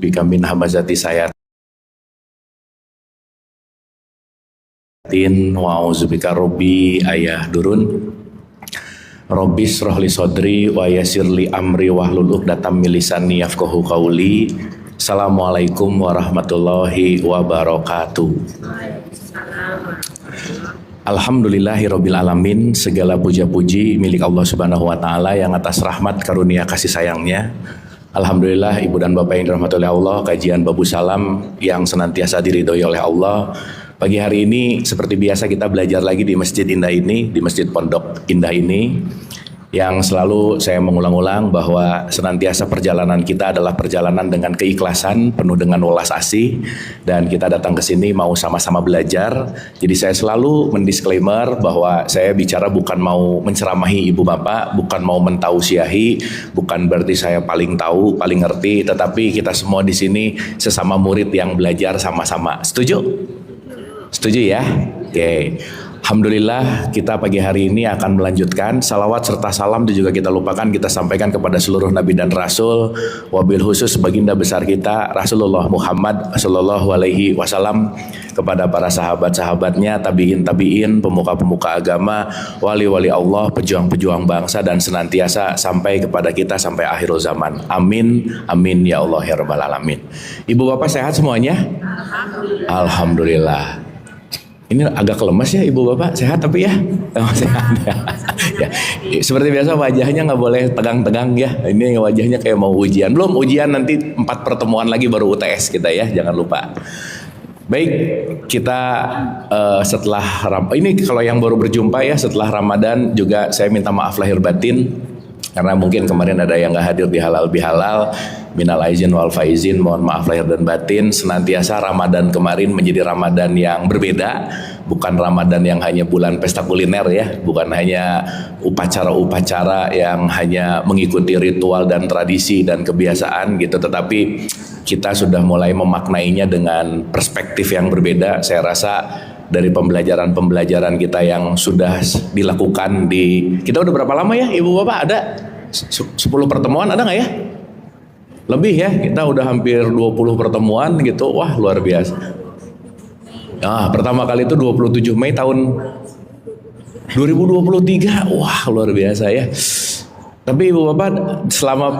a'udzubika min hamazati sayatin wa a'udzubika rabbi ayahdurun. Rabbi shrah li sodri wa yassir li amri wahlul 'uqdatam min lisani yafqahu qawli. Assalamualaikum warahmatullahi wabarakatuh. Alhamdulillahirabbil alamin, segala puja-puji milik Allah Subhanahu wa taala yang atas rahmat karunia kasih sayangnya. Alhamdulillah ibu dan bapak yang dirahmati oleh Allah, kajian Babu Salam yang senantiasa diridhoi oleh Allah. Pagi hari ini seperti biasa kita belajar lagi di Masjid Indah ini, di Masjid Pondok Indah ini, yang selalu saya mengulang-ulang bahwa senantiasa perjalanan kita adalah perjalanan dengan keikhlasan, penuh dengan welas asih, dan kita datang ke sini mau sama-sama belajar. Jadi saya selalu mendisklaimer bahwa saya bicara bukan mau menceramahi ibu bapak, bukan mau mentausiahi, bukan berarti saya paling tahu, paling ngerti, tetapi kita semua di sini sesama murid yang belajar sama-sama. Setuju? Setuju ya? Oke. Alhamdulillah kita pagi hari ini akan melanjutkan salawat serta salam itu juga kita lupakan, kita sampaikan kepada seluruh nabi dan rasul, wabil khusus baginda besar kita Rasulullah Muhammad sallallahu alaihi wasallam, kepada para sahabat-sahabatnya, tabi'in, pemuka-pemuka agama, wali-wali Allah, pejuang-pejuang bangsa, dan senantiasa sampai kepada kita sampai akhir zaman. Amin, amin ya Allah ya rabbal alamin. Ibu bapak sehat semuanya? Alhamdulillah. Ini agak lemes ya ibu bapak, sehat tapi ya? Oh, sehat ya. Ya. Seperti biasa wajahnya nggak boleh tegang-tegang ya. Ini wajahnya kayak mau ujian. Belum ujian, nanti 4 pertemuan lagi baru UTS kita ya, jangan lupa. Baik, kita setelah ini kalau yang baru berjumpa ya setelah Ramadan juga saya minta maaf lahir batin. Karena mungkin kemarin ada yang gak hadir di halal bihalal, minal aizin wal faizin, mohon maaf lahir dan batin. Senantiasa Ramadan kemarin menjadi Ramadan yang berbeda, bukan Ramadan yang hanya bulan pesta kuliner ya, bukan hanya upacara-upacara yang hanya mengikuti ritual dan tradisi dan kebiasaan gitu, tetapi kita sudah mulai memaknainya dengan perspektif yang berbeda. Saya rasa dari pembelajaran kita yang sudah dilakukan kita udah berapa lama ya ibu bapak, ada 10 pertemuan ada nggak ya? Lebih ya, kita udah hampir 20 pertemuan gitu. Wah luar biasa. Nah, pertama kali itu 27 Mei tahun 2023. Wah luar biasa ya. Tapi ibu bapak selama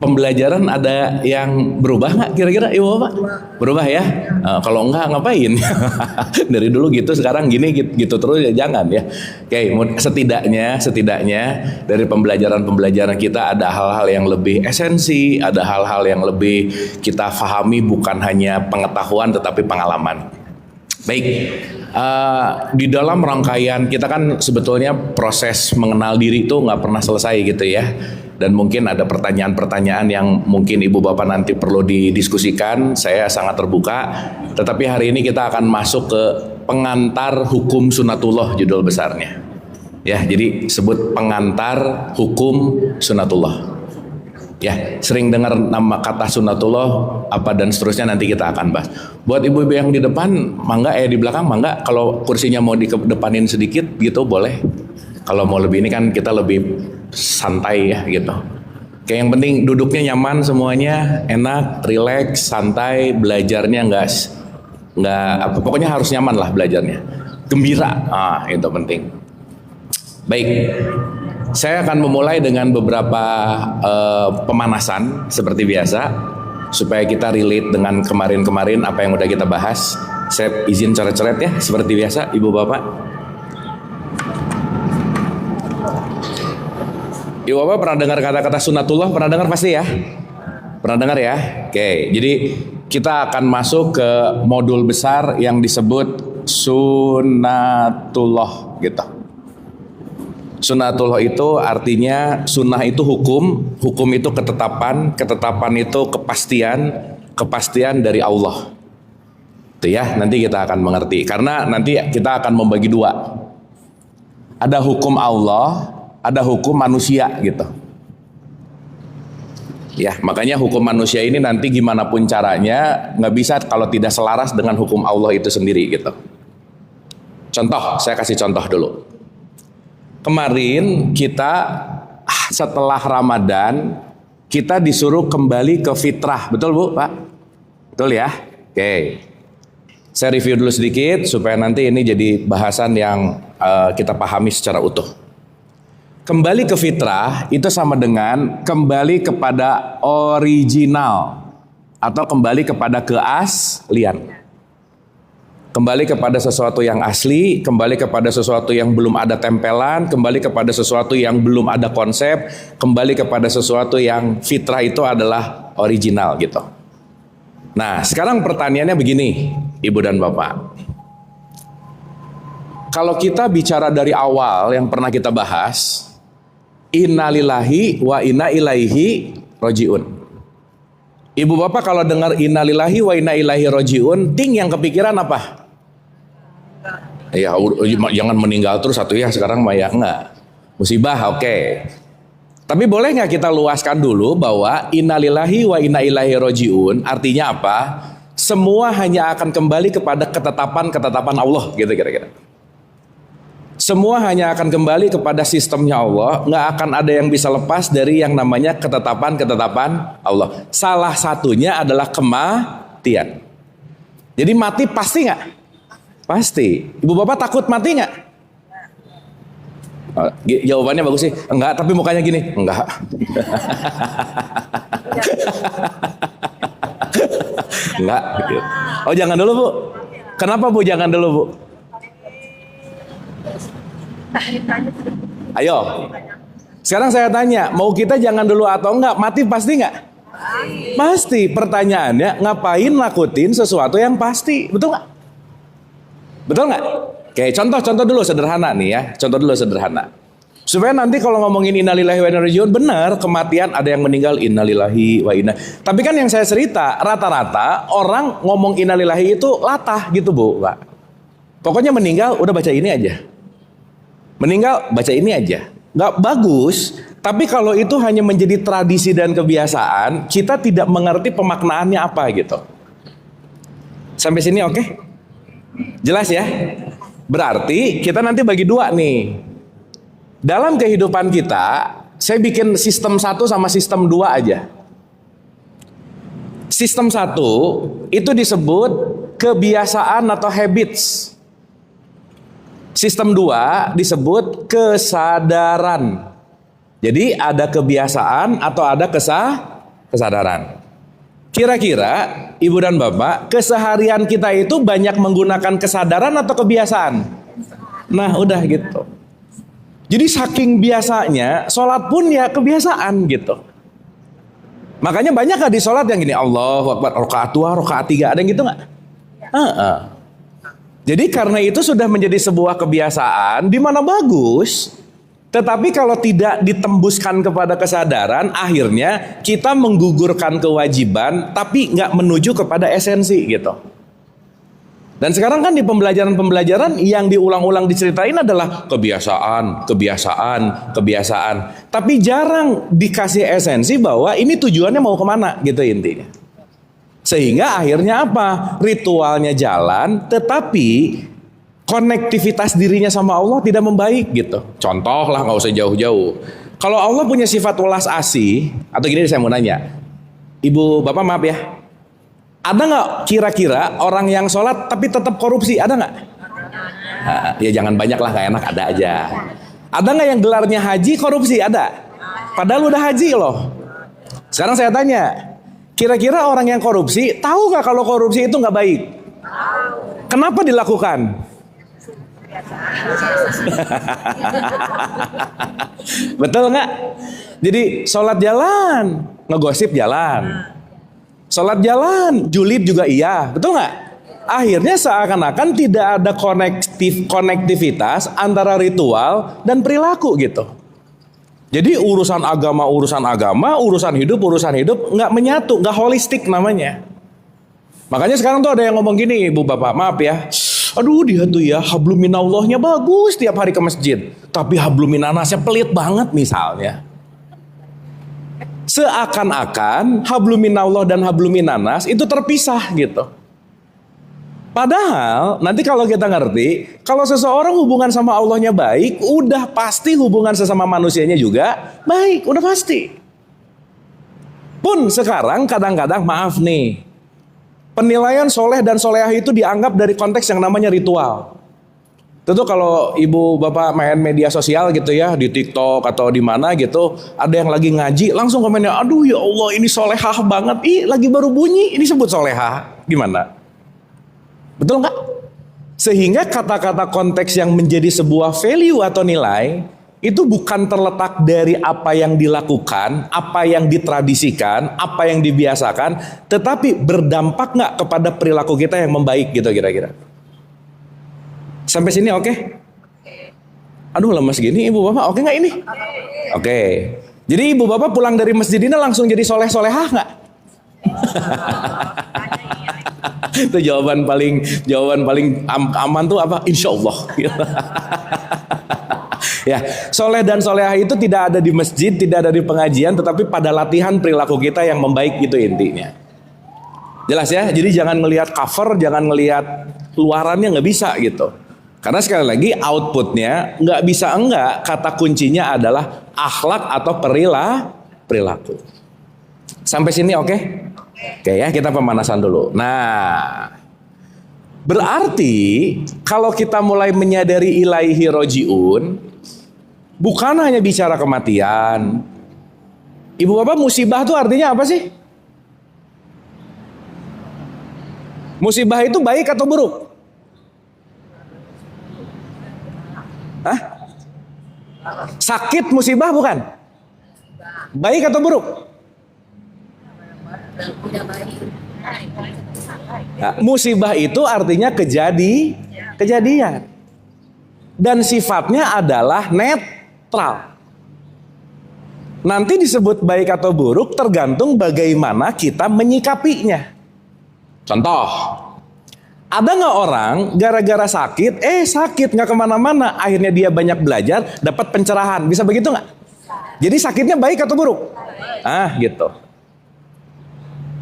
pembelajaran ada yang berubah nggak kira-kira ibu bapak? Berubah ya? Nah, kalau enggak ngapain? Dari dulu gitu, sekarang gini gitu terus ya jangan ya. Oke, setidaknya dari pembelajaran kita ada hal-hal yang lebih esensi, ada hal-hal yang lebih kita fahami, bukan hanya pengetahuan tetapi pengalaman. Baik, di dalam rangkaian kita kan sebetulnya proses mengenal diri itu nggak pernah selesai gitu ya. Dan mungkin ada pertanyaan-pertanyaan yang mungkin ibu bapak nanti perlu didiskusikan, saya sangat terbuka. Tetapi hari ini kita akan masuk ke pengantar hukum sunatullah judul besarnya. Ya, jadi sebut pengantar hukum sunatullah. Ya, sering dengar nama kata sunatullah apa dan seterusnya, nanti kita akan bahas. Buat ibu-ibu yang di depan, mangga di belakang mangga, kalau kursinya mau dikedepanin sedikit gitu boleh. Kalau mau lebih ini kan kita lebih santai ya gitu. Kayak yang penting duduknya nyaman semuanya, enak, rileks, santai, belajarnya nggak pokoknya harus nyaman lah belajarnya, gembira, itu penting. Baik, saya akan memulai dengan beberapa pemanasan seperti biasa supaya kita relate dengan kemarin-kemarin apa yang udah kita bahas. Saya izin coret-coret ya seperti biasa ibu bapak. Ibu bapak pernah dengar kata-kata sunatullah? Pernah dengar pasti ya? Pernah dengar ya? Oke, jadi kita akan masuk ke modul besar yang disebut sunatullah gitu. Sunatullah itu artinya sunnah itu hukum, hukum itu ketetapan, ketetapan itu kepastian dari Allah. Itu ya, nanti kita akan mengerti. Karena nanti kita akan membagi dua. Ada hukum Allah, ada hukum manusia gitu. Ya, makanya hukum manusia ini nanti gimana pun caranya nggak bisa kalau tidak selaras dengan hukum Allah itu sendiri gitu. Contoh, saya kasih contoh dulu. Kemarin kita setelah Ramadan kita disuruh kembali ke fitrah. Betul Bu, Pak? Betul ya? Oke. Saya review dulu sedikit supaya nanti ini jadi bahasan yang kita pahami secara utuh. Kembali ke fitrah itu sama dengan kembali kepada original atau kembali kepada keaslian. Kembali kepada sesuatu yang asli, kembali kepada sesuatu yang belum ada tempelan, kembali kepada sesuatu yang belum ada konsep, kembali kepada sesuatu yang fitrah itu adalah original gitu. Nah, sekarang pertanyaannya begini, Ibu dan Bapak. Kalau kita bicara dari awal yang pernah kita bahas, innalillahi wa inna ilaihi rojiun. Ibu Bapak kalau dengar innalillahi wa inna ilaihi rojiun, ting yang kepikiran apa? Ya, jangan meninggal terus satu ya sekarang mah ya, enggak. Musibah, oke. Tapi boleh nggak kita luaskan dulu bahwa innalillahi wa inna ilaihi rojiun artinya apa? Semua hanya akan kembali kepada ketetapan Allah gitu kira-kira. Semua hanya akan kembali kepada sistemnya Allah, nggak akan ada yang bisa lepas dari yang namanya ketetapan Allah. Salah satunya adalah kematian. Jadi mati pasti nggak? Pasti. Ibu Bapak takut mati nggak? Jawabannya bagus sih, enggak, tapi mukanya gini, enggak. Enggak. Oh jangan dulu Bu. Kenapa Bu jangan dulu Bu? Ayo. Sekarang saya tanya, mau kita jangan dulu atau enggak? Mati pasti enggak? Pasti. Pertanyaannya, ngapain nakutin sesuatu yang pasti? Betul enggak? Betul enggak? Oke, contoh dulu sederhana nih ya. Contoh dulu sederhana. Supaya nanti kalau ngomongin innalillahi wa inna ilaihi raji'un, benar kematian ada yang meninggal innalillahi wa inna. Tapi kan yang saya cerita, rata-rata orang ngomong innalillahi itu latah gitu Bu, Pak. Pokoknya meninggal udah baca ini aja. Meninggal baca ini aja. Nggak bagus, tapi kalau itu hanya menjadi tradisi dan kebiasaan, kita tidak mengerti pemaknaannya apa gitu. Sampai sini oke? Jelas ya? Berarti kita nanti bagi dua nih. Dalam kehidupan kita, saya bikin sistem 1 sama sistem 2 aja. Sistem 1 itu disebut kebiasaan atau habits. Sistem 2 disebut kesadaran. Jadi ada kebiasaan atau ada kesadaran. Kira-kira Ibu dan Bapak, keseharian kita itu banyak menggunakan kesadaran atau kebiasaan? Nah udah gitu. Jadi saking biasanya, sholat pun ya kebiasaan gitu. Makanya banyak gak di sholat yang gini, Allahu Akbar, rakaat 2, rakaat 3, ada yang gitu gak? Jadi karena itu sudah menjadi sebuah kebiasaan, di mana bagus. Tetapi kalau tidak ditembuskan kepada kesadaran, akhirnya kita menggugurkan kewajiban, tapi nggak menuju kepada esensi gitu. Dan sekarang kan di pembelajaran yang diulang-ulang diceritain adalah kebiasaan. Tapi jarang dikasih esensi bahwa ini tujuannya mau kemana gitu intinya. Sehingga akhirnya apa? Ritualnya jalan, tetapi konektivitas dirinya sama Allah tidak membaik gitu. Contoh lah, nggak usah jauh-jauh. Kalau Allah punya sifat welas asih, atau gini saya mau nanya, Ibu Bapak maaf ya, ada nggak kira-kira orang yang sholat tapi tetap korupsi? Ada nggak? Nah, ya jangan banyak lah, nggak enak, ada aja. Ada nggak yang gelarnya haji korupsi? Ada. Padahal udah haji loh. Sekarang saya tanya, kira-kira orang yang korupsi tahu nggak kalau korupsi itu nggak baik? Kenapa dilakukan? Betul nggak? Jadi sholat jalan, ngegosip jalan. Sholat jalan, julid juga iya, betul nggak? Akhirnya seakan-akan tidak ada konektivitas antara ritual dan perilaku gitu. Jadi urusan agama, urusan hidup nggak menyatu, nggak holistik namanya. Makanya sekarang tuh ada yang ngomong gini, Ibu Bapak, maaf ya. Aduh dia tuh ya habluminallahnya bagus tiap hari ke masjid, tapi habluminanasnya pelit banget misalnya. Seakan-akan habluminallah dan habluminanas itu terpisah gitu. Padahal nanti kalau kita ngerti, kalau seseorang hubungan sama Allahnya baik, udah pasti hubungan sesama manusianya juga baik, udah pasti. Pun sekarang kadang-kadang maaf nih, penilaian soleh dan solehah itu dianggap dari konteks yang namanya ritual. Tentu kalau ibu bapak main media sosial gitu ya, di TikTok atau di mana gitu, ada yang lagi ngaji, langsung komennya, aduh ya Allah ini solehah banget, ih lagi baru bunyi, ini sebut solehah, gimana? Betul nggak? Sehingga kata-kata konteks yang menjadi sebuah value atau nilai, itu bukan terletak dari apa yang dilakukan, apa yang ditradisikan, apa yang dibiasakan, tetapi berdampak nggak kepada perilaku kita yang membaik gitu kira-kira. Sampai sini oke? Aduh lemes gini ibu bapak, oke nggak ini? Oke. Jadi ibu bapak pulang dari masjid ini langsung jadi soleh-solehah nggak? Itu jawaban paling aman tuh apa? Insya Allah. Ya, soleh dan solehah itu tidak ada di masjid, tidak ada di pengajian, tetapi pada latihan perilaku kita yang membaik itu intinya. Jelas ya? Jadi jangan ngelihat cover, jangan ngelihat luarannya, nggak bisa gitu. Karena sekali lagi outputnya nggak bisa enggak, kata kuncinya adalah akhlak atau perilaku. Sampai sini oke? Oke ya, kita pemanasan dulu. Nah, berarti kalau kita mulai menyadari ilaihi rojiun, bukan hanya bicara kematian. Ibu bapak, musibah itu artinya apa sih? Musibah itu baik atau buruk? Hah? Sakit musibah bukan? Baik atau buruk? Nah, musibah itu artinya kejadian. Dan sifatnya adalah netral. Nanti disebut baik atau buruk tergantung bagaimana kita menyikapinya. Contoh, ada nggak orang gara-gara sakit, sakit nggak kemana-mana, akhirnya dia banyak belajar, dapat pencerahan, bisa begitu nggak? Jadi sakitnya baik atau buruk? Gitu.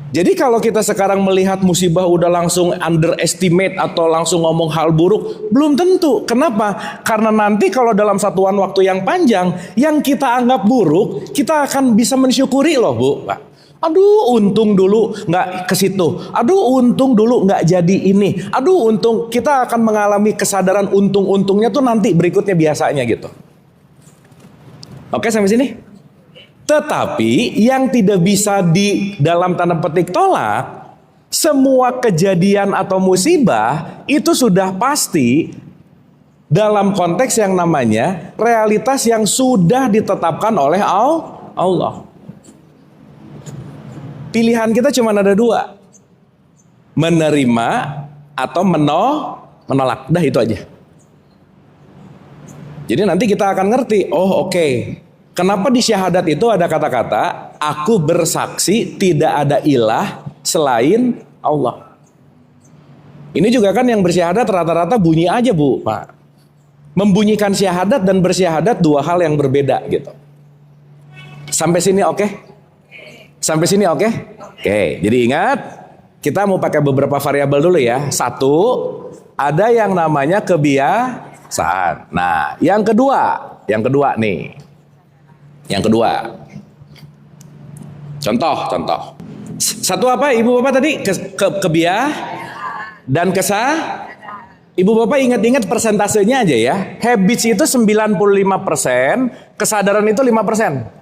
Jadi kalau kita sekarang melihat musibah udah langsung underestimate atau langsung ngomong hal buruk, belum tentu. Kenapa? Karena nanti kalau dalam satuan waktu yang panjang, yang kita anggap buruk, kita akan bisa mensyukuri loh Bu, Pak. Aduh untung dulu nggak ke situ. Aduh untung dulu nggak jadi ini. Aduh untung, kita akan mengalami kesadaran untung-untungnya tuh nanti berikutnya biasanya gitu. Oke sampai sini? Tetapi yang tidak bisa di dalam tanda petik tolak, semua kejadian atau musibah itu sudah pasti dalam konteks yang namanya realitas yang sudah ditetapkan oleh Allah. Pilihan kita cuma ada dua, menerima atau menolak. Dah itu aja. Jadi nanti kita akan ngerti, oke. Kenapa di syahadat itu ada kata-kata, aku bersaksi tidak ada ilah selain Allah. Ini juga kan yang bersyahadat rata-rata bunyi aja Bu, Pak. Membunyikan syahadat dan bersyahadat dua hal yang berbeda gitu. Sampai sini oke? Sampai sini oke? Oke, jadi ingat, kita mau pakai beberapa variabel dulu ya. Satu, ada yang namanya kebiasaan. Nah, yang kedua nih. Yang kedua, contoh. Satu apa Ibu Bapak tadi? Dan Ibu Bapak ingat-ingat persentasenya aja ya. Habits itu 95%, kesadaran itu 5%.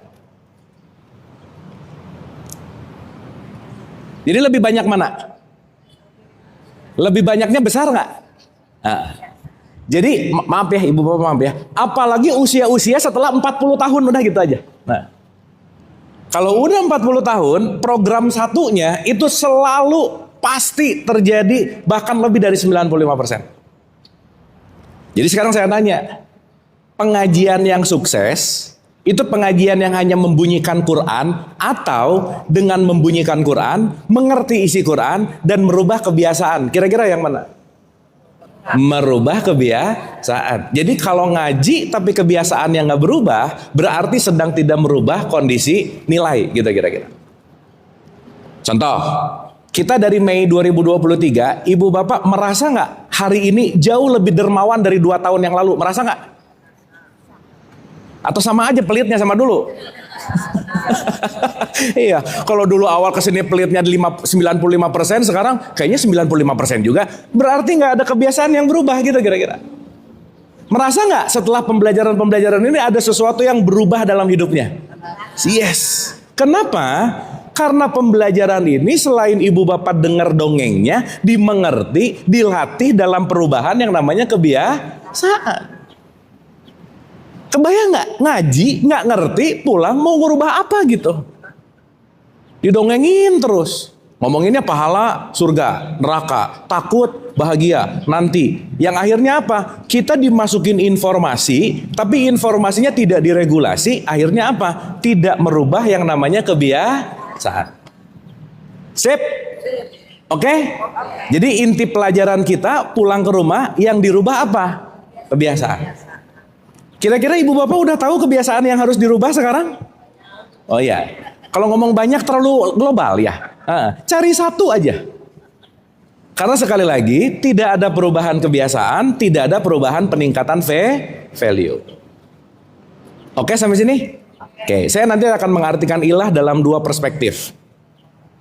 Jadi lebih banyak mana? Lebih banyaknya besar nggak? Jadi maaf ya Ibu Bapak, maaf ya. Apalagi usia-usia setelah 40 tahun udah gitu aja. Nah, kalau udah 40 tahun, program satunya itu selalu pasti terjadi bahkan lebih dari 95%. Jadi sekarang saya tanya, pengajian yang sukses itu pengajian yang hanya membunyikan Quran atau dengan membunyikan Quran, mengerti isi Quran dan merubah kebiasaan? Kira-kira yang mana? Merubah kebiasaan. Jadi kalau ngaji tapi kebiasaan yang nggak berubah, berarti sedang tidak merubah kondisi nilai gitu kira-kira. Contoh, kita dari Mei 2023, Ibu Bapak merasa nggak hari ini jauh lebih dermawan dari 2 tahun yang lalu? Merasa nggak? Atau sama aja pelitnya sama dulu? Iya, kalau dulu awal kesini pelitnya 95%, sekarang kayaknya 95% juga. Berarti nggak ada kebiasaan yang berubah gitu kira-kira. Merasa nggak setelah pembelajaran ini ada sesuatu yang berubah dalam hidupnya? Yes. Kenapa? Karena pembelajaran ini selain ibu bapak dengar dongengnya, dimengerti, dilatih dalam perubahan yang namanya kebiasaan. Kebayang nggak? Ngaji, nggak ngerti, pulang mau ngubah apa gitu? Didongengin terus. Ngomonginnya pahala, surga, neraka, takut, bahagia, nanti. Yang akhirnya apa? Kita dimasukin informasi, tapi informasinya tidak diregulasi. Akhirnya apa? Tidak merubah yang namanya kebiasaan. Sip? Oke? Jadi inti pelajaran kita pulang ke rumah yang dirubah apa? Kebiasaan. Kira-kira ibu bapak udah tahu kebiasaan yang harus dirubah sekarang? Oh iya. Kalau ngomong banyak terlalu global ya. Cari satu aja. Karena sekali lagi tidak ada perubahan kebiasaan, tidak ada perubahan peningkatan value. Oke sampai sini? Oke, saya nanti akan mengartikan ilah dalam dua perspektif.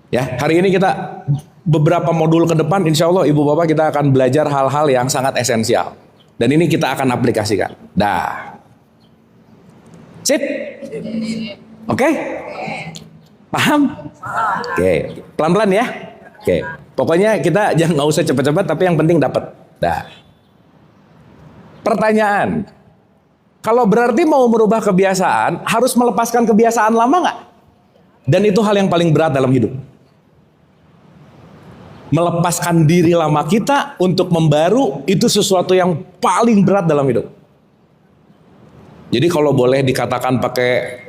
Ya, hari ini kita beberapa modul ke depan, insya Allah ibu bapak kita akan belajar hal-hal yang sangat esensial. Dan ini kita akan aplikasikan. Dah. Sip? Oke? Paham? Oke, pelan-pelan ya. Oke, pokoknya kita jangan nggak usah cepat-cepat, tapi yang penting dapat. Dah. Pertanyaan, kalau berarti mau merubah kebiasaan, harus melepaskan kebiasaan lama nggak? Dan itu hal yang paling berat dalam hidup. Melepaskan diri lama kita untuk membaru itu sesuatu yang paling berat dalam hidup. Jadi kalau boleh dikatakan pakai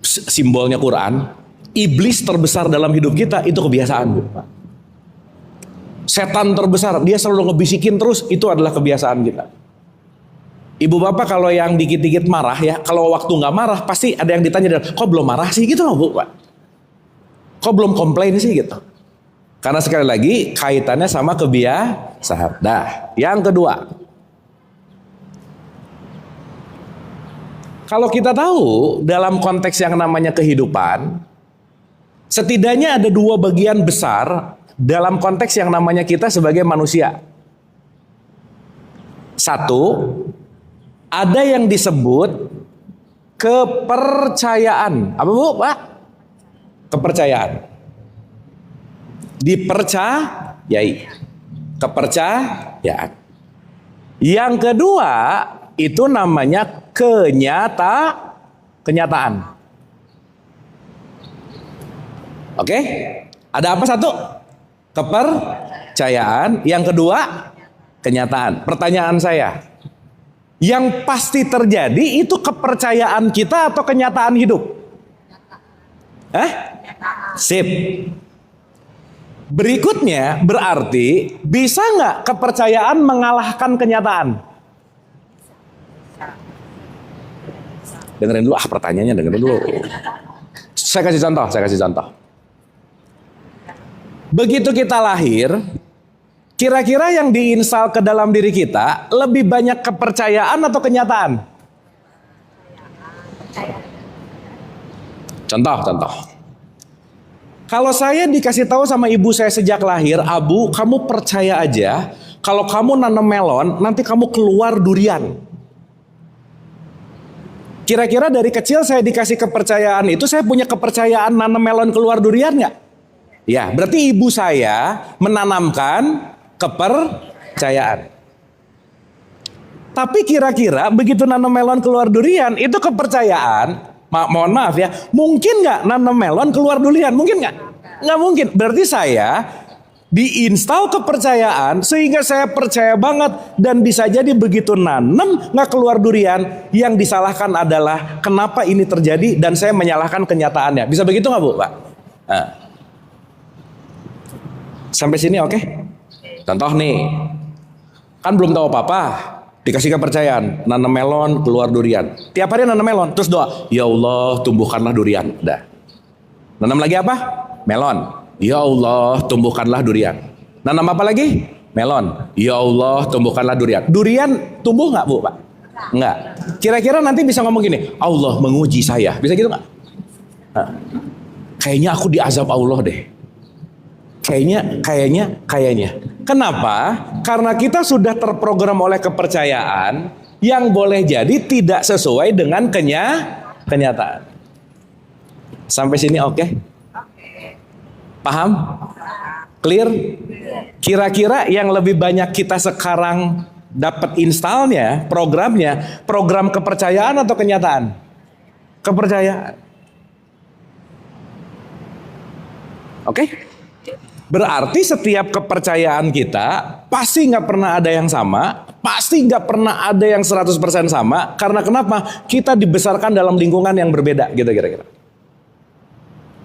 simbolnya Quran, iblis terbesar dalam hidup kita itu kebiasaan. Setan terbesar, dia selalu ngebisikin terus, itu adalah kebiasaan kita. Ibu bapak kalau yang dikit-dikit marah ya, kalau waktu nggak marah pasti ada yang ditanya, kok belum marah sih gitu loh bu pak? Kok belum komplain sih gitu? Karena sekali lagi kaitannya sama kebiasaan. Nah, yang kedua, kalau kita tahu dalam konteks yang namanya kehidupan, setidaknya ada dua bagian besar dalam konteks yang namanya kita sebagai manusia. Satu, ada yang disebut kepercayaan. Apa bu, pak? Kepercayaan. Dipercayai. Kepercayaan. Yang kedua, itu namanya kenyataan. Oke? Ada apa satu? Kepercayaan. Yang kedua, kenyataan. Pertanyaan saya, yang pasti terjadi itu kepercayaan kita atau kenyataan hidup? Sip. Berikutnya berarti bisa nggak kepercayaan mengalahkan kenyataan? Dengerin dulu, pertanyaannya dengerin dulu. Saya kasih contoh. Begitu kita lahir, kira-kira yang diinstal ke dalam diri kita lebih banyak kepercayaan atau kenyataan? Contoh. Kalau saya dikasih tahu sama ibu saya sejak lahir, Abu, kamu percaya aja, kalau kamu nanam melon, nanti kamu keluar durian. Kira-kira dari kecil saya dikasih kepercayaan itu, saya punya kepercayaan nanam melon keluar durian nggak? Ya, berarti ibu saya menanamkan kepercayaan. Tapi kira-kira begitu nanam melon keluar durian, itu kepercayaan. Mohon maaf ya, mungkin nggak nanam melon keluar durian? Mungkin nggak? Nggak mungkin. Berarti saya diinstal kepercayaan sehingga saya percaya banget, dan bisa jadi begitu nanam nggak keluar durian, yang disalahkan adalah kenapa ini terjadi, dan saya menyalahkan kenyataannya. Bisa begitu nggak bu, pak? Sampai sini oke? Contoh nih, kan belum tahu apa-apa. Dikasih kepercayaan, nanam melon, keluar durian. Tiap hari nanam melon, terus doa, ya Allah tumbuhkanlah durian. Udah. Nanam lagi apa? Melon. Ya Allah tumbuhkanlah durian. Nanam apa lagi? Melon. Ya Allah tumbuhkanlah durian. Durian tumbuh nggak bu, pak? Nggak. Kira-kira nanti bisa ngomong gini, Allah menguji saya. Bisa gitu nggak? Kayaknya aku diazab Allah deh. Kayaknya. Kenapa? Karena kita sudah terprogram oleh kepercayaan yang boleh jadi tidak sesuai dengan kenyataan. Sampai sini oke? Paham? Clear? Kira-kira yang lebih banyak kita sekarang dapat installnya, programnya, program kepercayaan atau kenyataan? Kepercayaan. Oke? Berarti setiap kepercayaan kita pasti nggak pernah ada yang sama, pasti nggak pernah ada yang 100% sama. Karena kenapa? Kita dibesarkan dalam lingkungan yang berbeda, gitu kira-kira.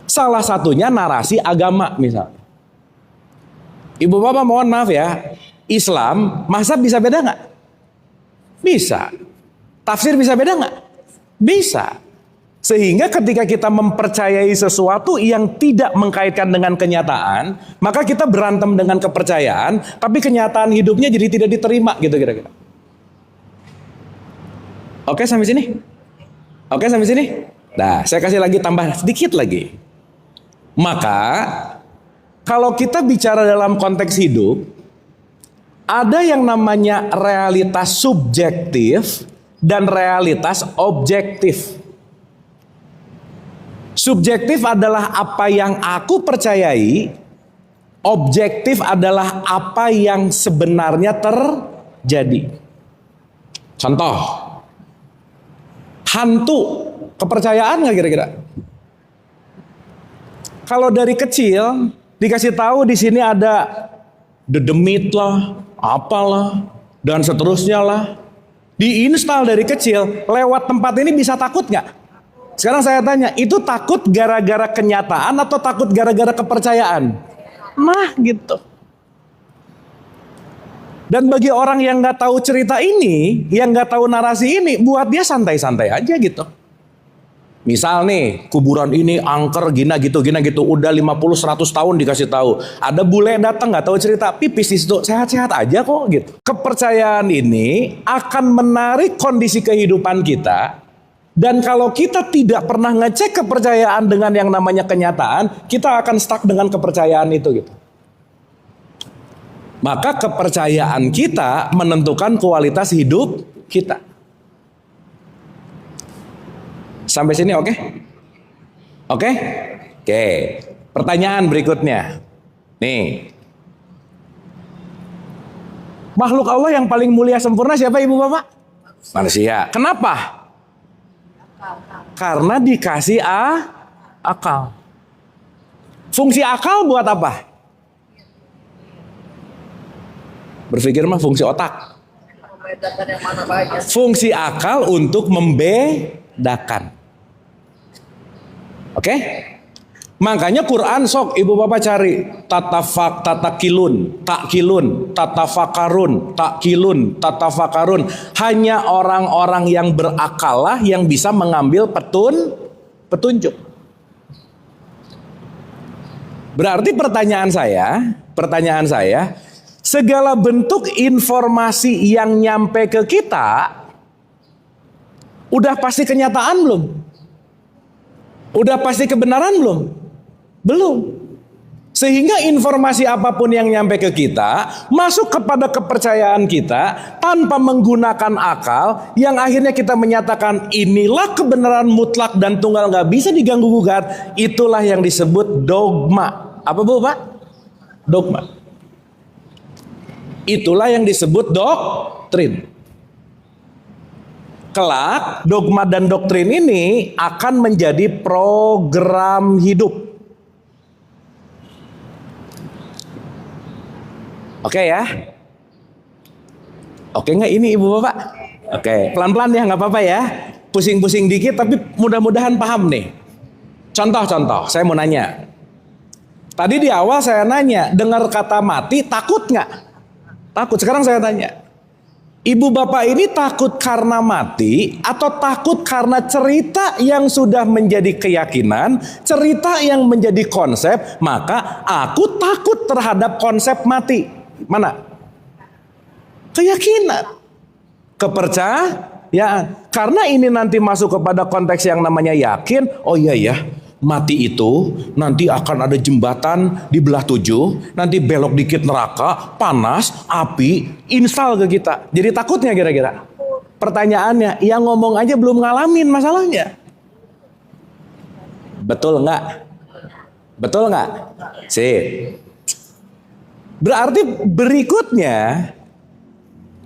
Salah satunya narasi agama misalnya. Ibu bapak mohon maaf ya, Islam, mazhab bisa beda nggak? Bisa. Tafsir bisa beda nggak? Bisa. Sehingga ketika kita mempercayai sesuatu yang tidak mengkaitkan dengan kenyataan, maka kita berantem dengan kepercayaan, tapi kenyataan hidupnya jadi tidak diterima, gitu kira-kira. Oke sampai sini? Oke sampai sini? Nah, saya kasih lagi tambah sedikit lagi. Maka kalau kita bicara dalam konteks hidup, ada yang namanya realitas subjektif dan realitas objektif. Subjektif adalah apa yang aku percayai, objektif adalah apa yang sebenarnya terjadi. Contoh, hantu, kepercayaan nggak kira-kira? Kalau dari kecil dikasih tahu di sini ada dedemit lah, apalah, dan seterusnya lah, diinstal dari kecil, lewat tempat ini bisa takut nggak? Sekarang saya tanya, itu takut gara-gara kenyataan atau takut gara-gara kepercayaan? Nah gitu. Dan bagi orang yang nggak tahu cerita ini, yang nggak tahu narasi ini, buat dia santai-santai aja gitu. Misal nih, kuburan ini angker gina gitu, udah 50-100 tahun dikasih tahu. Ada bule datang nggak tahu cerita, pipis di situ, sehat-sehat aja kok gitu. Kepercayaan ini akan menarik kondisi kehidupan kita. Dan kalau kita tidak pernah ngecek kepercayaan dengan yang namanya kenyataan, kita akan stuck dengan kepercayaan itu gitu. Maka kepercayaan kita menentukan kualitas hidup kita. Sampai sini oke? Oke? Oke. Pertanyaan berikutnya. Nih. Makhluk Allah yang paling mulia sempurna siapa Ibu Bapak? Manusia. Kenapa? Karena dikasih akal. Fungsi akal buat apa? Berpikir mah fungsi otak. Fungsi akal untuk membedakan. Oke? Makanya Quran sok ibu bapak cari tatakilun, tatafakarun, takilun, tatafakarun. Hanya orang-orang yang berakal lah yang bisa mengambil petunjuk. Berarti pertanyaan saya, segala bentuk informasi yang nyampe ke kita udah pasti kenyataan belum? Udah pasti kebenaran belum? Belum. Sehingga informasi apapun yang nyampe ke kita masuk kepada kepercayaan kita tanpa menggunakan akal, yang akhirnya kita menyatakan inilah kebenaran mutlak dan tunggal, nggak bisa diganggu gugat. Itulah yang disebut dogma. Apa Bu Pak? Dogma. Itulah yang disebut doktrin. Kelak dogma dan doktrin ini akan menjadi program hidup. Oke ya? Oke nggak ini Ibu Bapak? Oke, pelan-pelan ya, nggak apa-apa ya. Pusing-pusing dikit tapi mudah-mudahan paham nih. Contoh, saya mau nanya. Tadi di awal saya nanya, dengar kata mati takut nggak? Takut. Sekarang saya tanya, Ibu Bapak ini takut karena mati atau takut karena cerita yang sudah menjadi keyakinan, cerita yang menjadi konsep, maka aku takut terhadap konsep mati. Mana? Keyakinan. Kepercayaan. Karena ini nanti masuk kepada konteks yang namanya yakin, oh iya ya, mati itu nanti akan ada jembatan di belah 7, nanti belok dikit neraka, panas, api, install ke kita. Jadi takutnya kira-kira. Pertanyaannya, yang ngomong aja belum ngalamin masalahnya. Betul nggak? Betul nggak? Sip. Berarti berikutnya,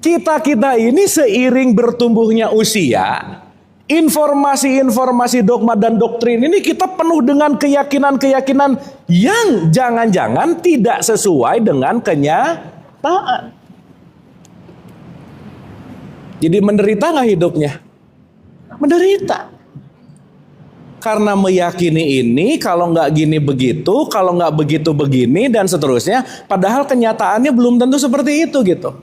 kita ini seiring bertumbuhnya usia, informasi-informasi dogma dan doktrin ini kita penuh dengan keyakinan-keyakinan yang jangan-jangan tidak sesuai dengan kenyataan. Jadi menderita nggak hidupnya? Menderita. Karena meyakini ini, kalau nggak gini begitu, kalau nggak begitu begini, dan seterusnya. Padahal kenyataannya belum tentu seperti itu gitu.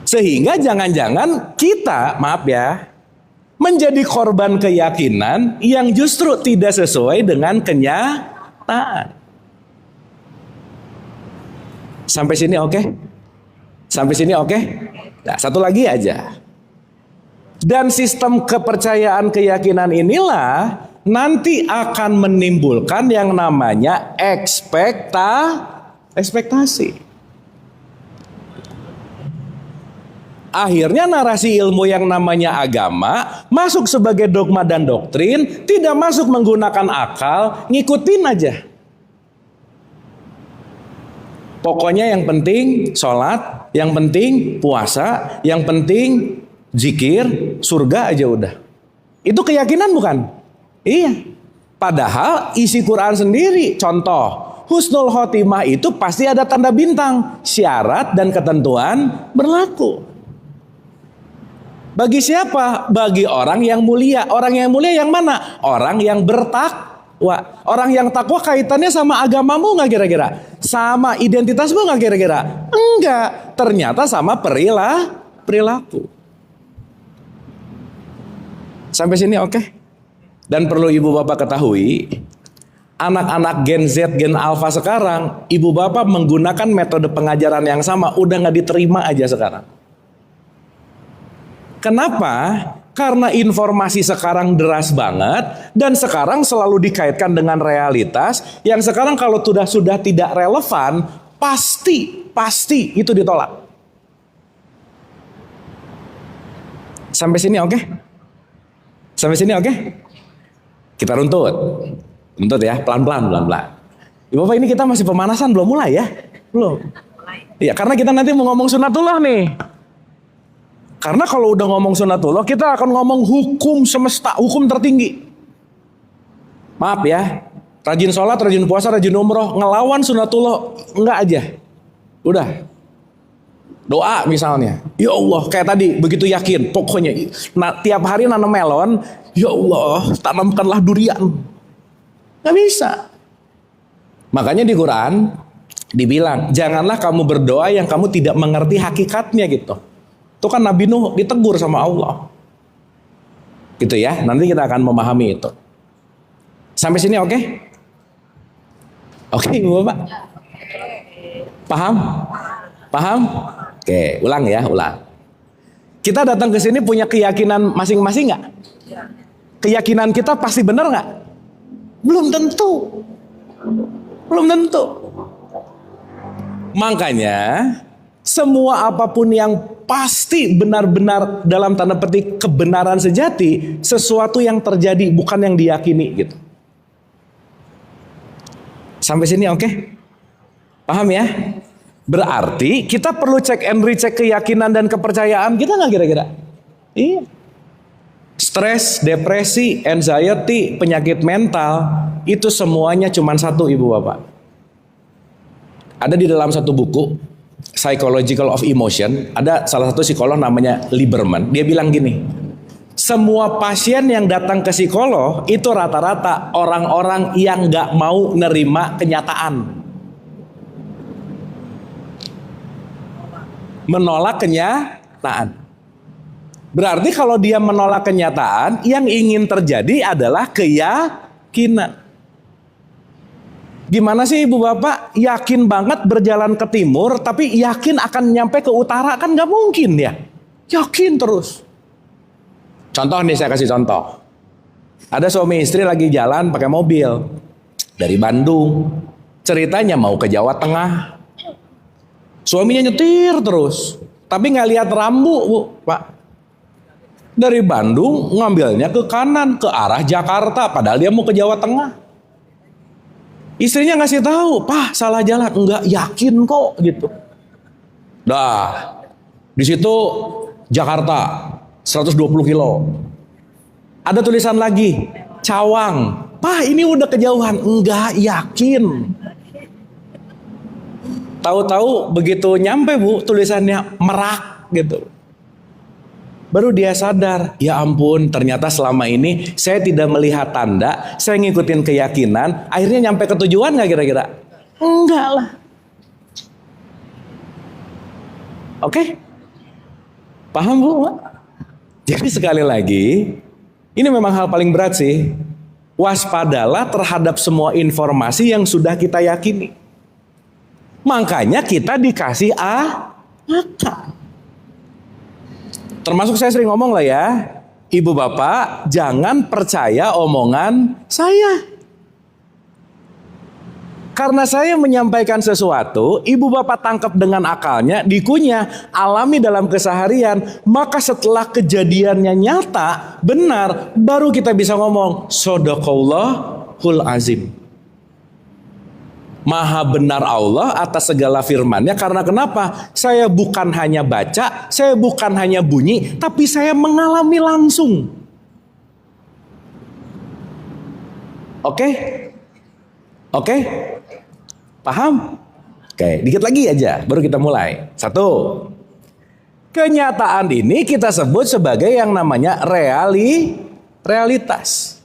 Sehingga jangan-jangan kita, maaf ya, menjadi korban keyakinan yang justru tidak sesuai dengan kenyataan. Sampai sini oke? Sampai sini oke? Nah, satu lagi aja. Dan sistem kepercayaan keyakinan inilah nanti akan menimbulkan yang namanya ekspektasi. Akhirnya narasi ilmu yang namanya agama masuk sebagai dogma dan doktrin, tidak masuk menggunakan akal, ngikutin aja. Pokoknya yang penting sholat, yang penting puasa, yang penting zikir, surga aja udah. Itu keyakinan bukan? Iya. Padahal isi Quran sendiri, contoh, husnul khotimah itu pasti ada tanda bintang, syarat dan ketentuan berlaku. Bagi siapa? Bagi orang yang mulia. Orang yang mulia yang mana? Orang yang bertakwa. Orang yang takwa kaitannya sama agamamu nggak kira-kira? Sama identitasmu nggak kira-kira? Enggak. Ternyata sama perilaku. Sampai sini oke? Dan perlu ibu bapak ketahui, anak-anak Gen Z, Gen Alpha sekarang, ibu bapak menggunakan metode pengajaran yang sama, udah nggak diterima aja sekarang. Kenapa? Karena informasi sekarang deras banget dan sekarang selalu dikaitkan dengan realitas yang sekarang kalau sudah tidak relevan, pasti itu ditolak. Sampai sini oke? Sampai sini oke? Kita runtut ya, pelan-pelan. Ibu bapak, ini kita masih pemanasan, belum mulai ya? Belum. Iya, karena kita nanti mau ngomong sunatullah nih. Karena kalau udah ngomong sunatullah, kita akan ngomong hukum semesta, hukum tertinggi. Maaf ya, rajin sholat, rajin puasa, rajin umroh, ngelawan sunatullah, enggak aja. Udah. Doa misalnya, ya Allah, kayak tadi, begitu yakin, pokoknya tiap hari nanam melon, ya Allah, tanamkanlah durian. Nggak bisa. Makanya di Quran dibilang, janganlah kamu berdoa yang kamu tidak mengerti hakikatnya gitu. Itu kan Nabi Nuh ditegur sama Allah. Gitu ya, nanti kita akan memahami itu. Sampai sini oke? Oke, Ibu Bapak? Paham? Paham? Oke, ulang. Kita datang ke sini punya keyakinan masing-masing nggak? Keyakinan kita pasti benar nggak? Belum tentu. Makanya semua apapun yang pasti benar-benar dalam tanda petik kebenaran sejati, sesuatu yang terjadi bukan yang diyakini gitu. Sampai sini oke? Paham ya? Berarti kita perlu cek and recheck keyakinan dan kepercayaan kita nggak kira-kira? Iya. Stres, depresi, anxiety, penyakit mental, itu semuanya cuma satu ibu bapak. Ada di dalam satu buku, Psychological of Emotion, ada salah satu psikolog namanya Lieberman, dia bilang gini, semua pasien yang datang ke psikolog itu rata-rata orang-orang yang gak mau nerima kenyataan. Menolak kenyataan. Berarti kalau dia menolak kenyataan, yang ingin terjadi adalah keyakinan. Gimana sih ibu bapak yakin banget berjalan ke timur tapi yakin akan nyampe ke utara? Kan gak mungkin ya. Yakin terus. Contoh nih, saya kasih contoh. Ada suami istri lagi jalan pakai mobil dari Bandung. Ceritanya mau ke Jawa Tengah. Suaminya nyetir terus, tapi nggak lihat rambu, Bu, Pak. Dari Bandung ngambilnya ke kanan ke arah Jakarta, padahal dia mau ke Jawa Tengah. Istrinya ngasih tahu, Pak salah jalan, enggak, yakin kok gitu. Dah, di situ Jakarta 120 kilo. Ada tulisan lagi, Cawang. Pak ini udah kejauhan, enggak, yakin. Tahu-tahu begitu nyampe, Bu, tulisannya Merak gitu. Baru dia sadar, ya ampun, ternyata selama ini saya tidak melihat tanda, saya ngikutin keyakinan, akhirnya nyampe ke tujuan nggak kira-kira? Enggak lah. Oke? Paham, Bu? Jadi sekali lagi, ini memang hal paling berat sih. Waspadalah terhadap semua informasi yang sudah kita yakini. Makanya kita dikasih akal. Termasuk saya sering ngomong lah ya, ibu bapak jangan percaya omongan saya. Karena saya menyampaikan sesuatu, ibu bapak tangkap dengan akalnya, dikunyah, alami dalam keseharian, maka setelah kejadiannya nyata, benar, baru kita bisa ngomong, Shadaqallahul Azim. Maha benar Allah atas segala firman-Nya, karena kenapa? Saya bukan hanya baca, saya bukan hanya bunyi, tapi saya mengalami langsung. Oke? Oke? Paham? Oke, dikit lagi aja, baru kita mulai. 1. Kenyataan ini kita sebut sebagai yang namanya realitas.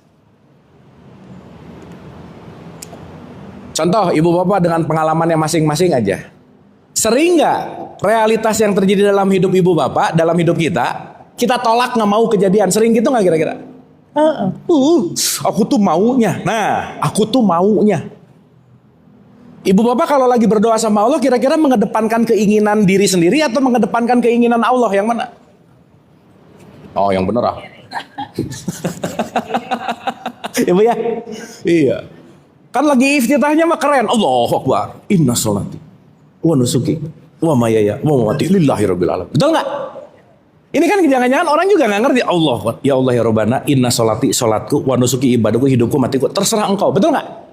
Contoh, ibu bapak dengan pengalamannya masing-masing aja. Sering nggak realitas yang terjadi dalam hidup ibu bapak, dalam hidup kita tolak nggak mau kejadian? Sering gitu nggak kira-kira? Aku tuh maunya. Nah, aku tuh maunya. Ibu bapak kalau lagi berdoa sama Allah, kira-kira mengedepankan keinginan diri sendiri atau mengedepankan keinginan Allah? Yang mana? Oh, yang bener ah. Ibu ya? Iya. Kan lagi iftitahnya mah keren. Allahu Akbar. Inna sholati wa nusuki wa mayaya wa mamati lillahi rabbil alamin. Betul nggak? Ini kan jangan-jangan orang juga nggak ngerti. Allah, ya Allah ya Rabbana, inna sholati, sholatku, wa nusuki, ibadahku, hidupku, matiku, terserah engkau. Betul nggak?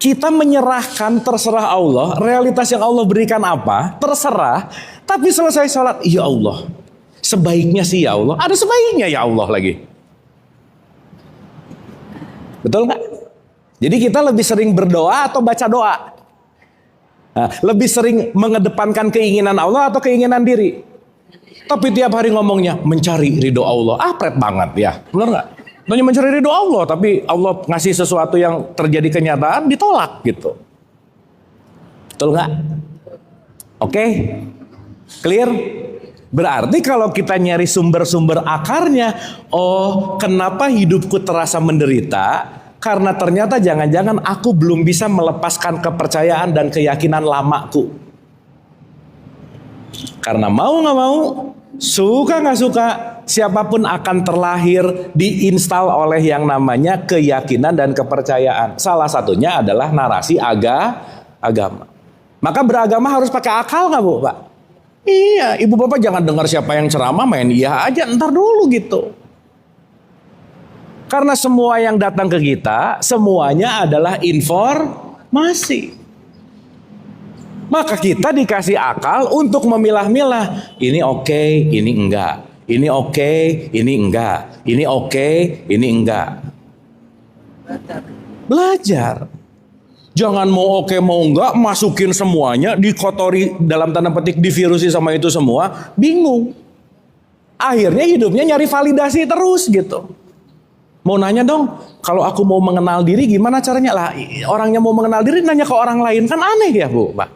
Kita menyerahkan terserah Allah, realitas yang Allah berikan apa, terserah. Tapi selesai sholat, ya Allah, sebaiknya sih ya Allah. Ada sebaiknya ya Allah lagi. Betul nggak? Jadi kita lebih sering berdoa atau baca doa? Nah, lebih sering mengedepankan keinginan Allah atau keinginan diri? Tapi tiap hari ngomongnya mencari ridho Allah. Pret banget ya, benar nggak? Hanya mencari ridho Allah, tapi Allah ngasih sesuatu yang terjadi kenyataan ditolak gitu. Betul nggak? Oke, clear? Berarti kalau kita nyari sumber-sumber akarnya, oh kenapa hidupku terasa menderita? Karena ternyata jangan-jangan aku belum bisa melepaskan kepercayaan dan keyakinan lamaku. Karena mau nggak mau, suka nggak suka, siapapun akan terlahir diinstal oleh yang namanya keyakinan dan kepercayaan. Salah satunya adalah narasi agama. Maka beragama harus pakai akal nggak, Bu, Pak? Iya, ibu bapak jangan dengar siapa yang ceramah main iya aja, ntar dulu gitu. Karena semua yang datang ke kita, semuanya adalah informasi. Maka kita dikasih akal untuk memilah-milah. Ini oke, ini enggak. Ini oke, ini enggak. Ini oke, ini enggak. Belajar. Jangan mau oke, mau enggak, masukin semuanya, dikotori dalam tanda petik, divirusi sama itu semua, bingung. Akhirnya hidupnya nyari validasi terus gitu. Mau nanya dong, kalau aku mau mengenal diri gimana caranya? Lah, orangnya mau mengenal diri nanya ke orang lain, kan aneh ya, Bu, Pak.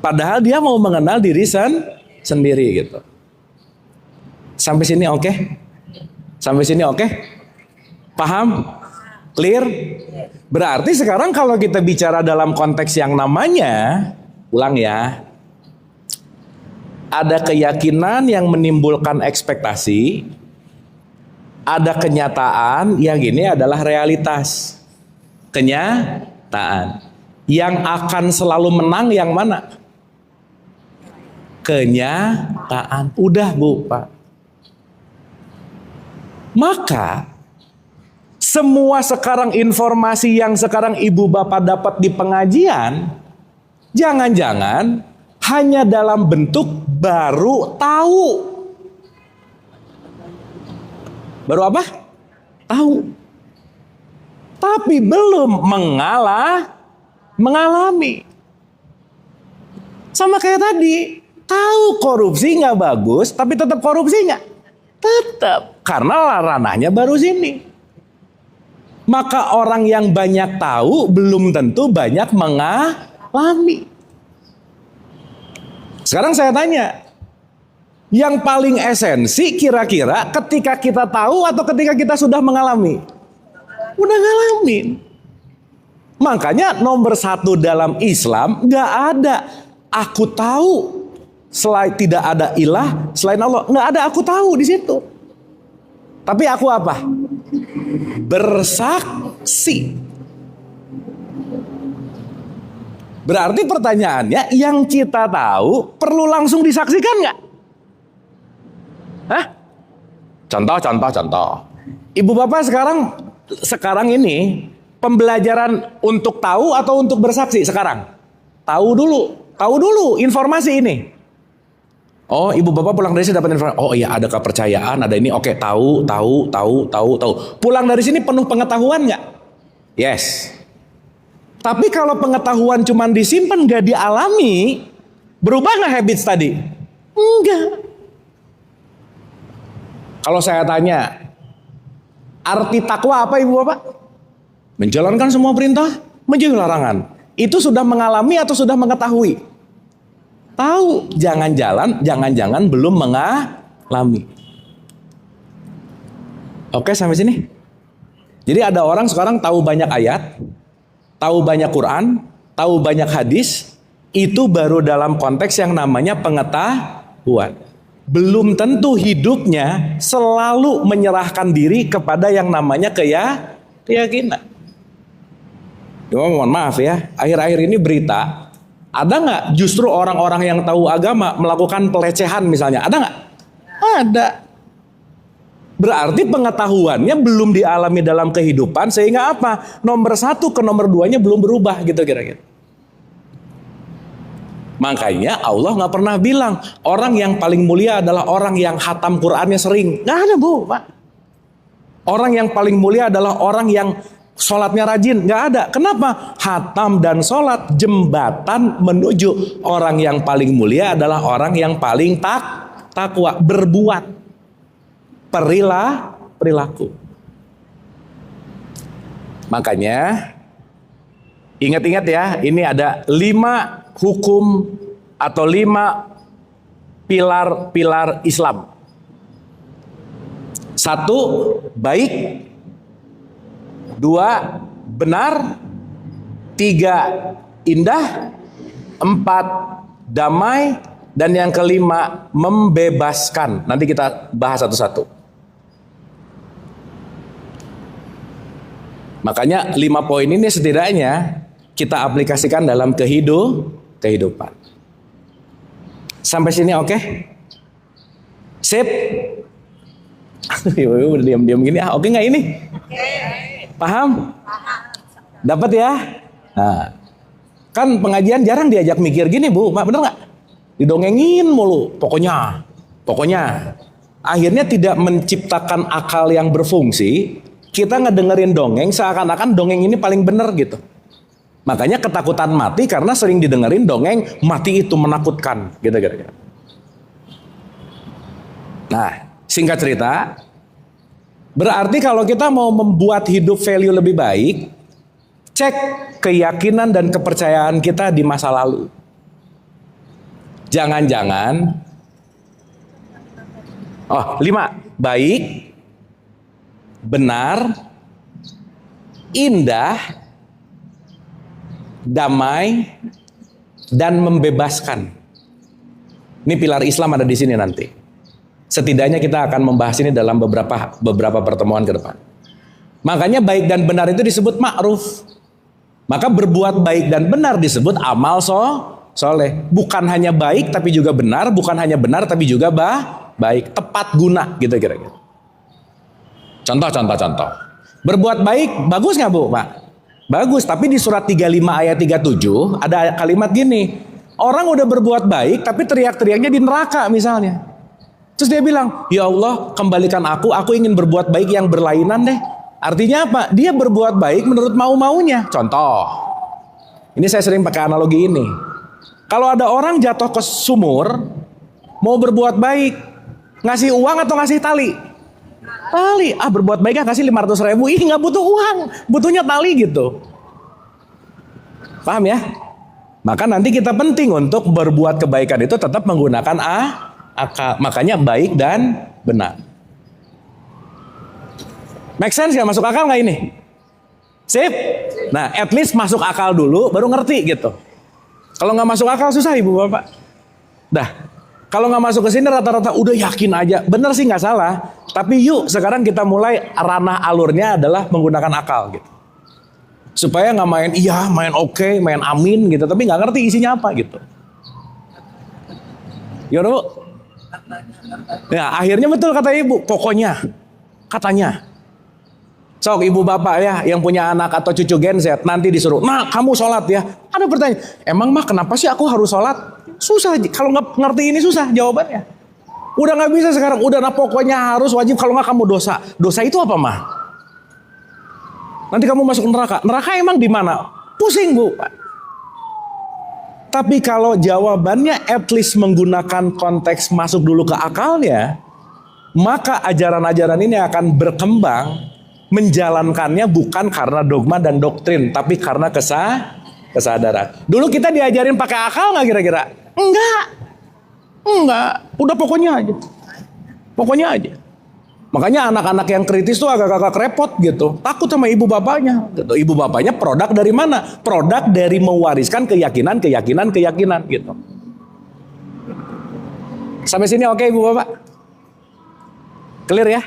Padahal dia mau mengenal diri sendiri gitu. Sampai sini oke? Sampai sini oke? Paham? Clear? Berarti sekarang kalau kita bicara dalam konteks yang namanya, ulang ya, ada keyakinan yang menimbulkan ekspektasi, Ada kenyataan, yang ini adalah realitas. Kenyataan. Yang akan selalu menang yang mana? Kenyataan. Udah Bu, Pak. Maka semua sekarang informasi yang sekarang ibu bapak dapat di pengajian, jangan-jangan hanya dalam bentuk baru tahu. Baru apa? Tahu. Tapi belum mengalami. Sama kayak tadi, tahu korupsi nggak bagus, tapi tetap korupsi nggak? Tetap, karena ranahnya baru sini. Maka orang yang banyak tahu belum tentu banyak mengalami. Sekarang saya tanya, yang paling esensi kira-kira ketika kita tahu atau ketika kita sudah mengalami? Udah ngalamin. Makanya nomor satu dalam Islam gak ada aku tahu selain tidak ada ilah selain Allah. Gak ada aku tahu di situ. Tapi aku apa? Bersaksi. Berarti pertanyaannya, yang kita tahu perlu langsung disaksikan nggak? Hah? Contoh. Ibu bapak sekarang ini pembelajaran untuk tahu atau untuk bersaksi sekarang? Tahu dulu informasi ini. Oh, ibu bapak pulang dari sini dapat informasi. Oh iya, ada kepercayaan, ada ini. Oke, tahu. Pulang dari sini penuh pengetahuan nggak? Yes. Tapi kalau pengetahuan cuma disimpan gak dialami, berubah nggak habits tadi? Enggak. Kalau saya tanya, arti takwa apa ibu bapak? Menjalankan semua perintah, menjauhi larangan. Itu sudah mengalami atau sudah mengetahui? Tahu, jangan-jangan belum mengalami. Oke, sampai sini. Jadi ada orang sekarang tahu banyak ayat, tahu banyak Quran, tahu banyak hadis, itu baru dalam konteks yang namanya pengetahuan. Belum tentu hidupnya selalu menyerahkan diri kepada yang namanya keyakinan. Mohon maaf ya, akhir-akhir ini berita, ada nggak justru orang-orang yang tahu agama melakukan pelecehan misalnya? Ada nggak? Ada. Berarti pengetahuannya belum dialami dalam kehidupan, sehingga apa? Nomor satu ke nomor duanya belum berubah gitu kira-kira. Makanya Allah nggak pernah bilang orang yang paling mulia adalah orang yang khatam Qur'annya sering. Nggak ada Bu, Pak. Orang yang paling mulia adalah orang yang sholatnya rajin. Nggak ada. Kenapa? Khatam dan sholat jembatan menuju orang yang paling mulia adalah orang yang paling takwa, berbuat, perilaku. Makanya ingat-ingat ya, ini ada 5 hukum atau 5 pilar Islam. 1, baik. 2, benar. 3, indah. 4, damai. Dan yang kelima, membebaskan. Nanti kita bahas satu-satu. Makanya 5 poin ini setidaknya kita aplikasikan dalam kehidupan. Sampai sini oke? Sip? Udah diam-diam gini, oke nggak ini? Paham? Dapat ya? Nah, kan pengajian jarang diajak mikir gini Bu, bener nggak? Didongengin mulu, pokoknya. Akhirnya tidak menciptakan akal yang berfungsi. Kita ngedengerin dongeng seakan-akan dongeng ini paling bener gitu. Makanya ketakutan mati karena sering didengerin dongeng mati itu menakutkan gitu kira-kira. Nah, singkat cerita, berarti kalau kita mau membuat hidup value lebih baik, cek keyakinan dan kepercayaan kita di masa lalu. Jangan-jangan 5, baik, benar, indah, damai, dan membebaskan. Ini pilar Islam ada di sini nanti. Setidaknya kita akan membahas ini dalam beberapa pertemuan ke depan. Makanya baik dan benar itu disebut ma'ruf. Maka berbuat baik dan benar disebut amal soleh. Bukan hanya baik tapi juga benar, bukan hanya benar tapi juga baik, tepat guna gitu kira-kira. Contoh. Berbuat baik bagus nggak Bu, Pak? Bagus, tapi di surat 35 ayat 37 ada kalimat gini. Orang udah berbuat baik tapi teriak-teriaknya di neraka misalnya. Terus dia bilang, ya Allah kembalikan aku ingin berbuat baik yang berlainan deh. Artinya apa? Dia berbuat baik menurut mau-maunya. Contoh, ini saya sering pakai analogi ini. Kalau ada orang jatuh ke sumur, mau berbuat baik, ngasih uang atau ngasih tali? Tali. Berbuat baik ngasih 500.000. Nggak butuh uang, butuhnya tali gitu. Paham ya? Maka nanti kita penting untuk berbuat kebaikan itu tetap menggunakan akal. Makanya baik dan benar. Make sense gak? Masuk akal gak ini? Sip? Nah, at least masuk akal dulu baru ngerti gitu. Kalau gak masuk akal susah Ibu Bapak. Dah, kalau gak masuk ke sini rata-rata udah yakin aja. Bener sih gak salah. Tapi yuk sekarang kita mulai ranah alurnya adalah menggunakan akal gitu. Supaya gak main main oke, main amin gitu. Tapi gak ngerti isinya apa gitu. Gimana Bu? Ya akhirnya betul kata Ibu. Pokoknya, katanya. Sok Ibu Bapak ya yang punya anak atau cucu Gen Z nanti disuruh, nah kamu sholat ya. Ada pertanyaan, emang mah kenapa sih aku harus sholat? Susah, kalau nggak ngerti ini susah jawabannya. Udah nggak bisa sekarang, udah pokoknya harus wajib, kalau nggak kamu dosa. Dosa itu apa mah? Nanti kamu masuk neraka. Neraka emang di mana? Pusing Bu. Tapi kalau jawabannya at least menggunakan konteks masuk dulu ke akalnya, maka ajaran-ajaran ini akan berkembang. Menjalankannya bukan karena dogma dan doktrin, tapi karena kesadaran. Dulu kita diajarin pakai akal nggak kira-kira? Enggak. Udah pokoknya aja. Makanya anak-anak yang kritis tuh agak-agak repot gitu. Takut sama ibu bapaknya. Gitu. Ibu bapaknya produk dari mana? Produk dari mewariskan keyakinan gitu. Sampai sini oke Ibu Bapak? Clear ya?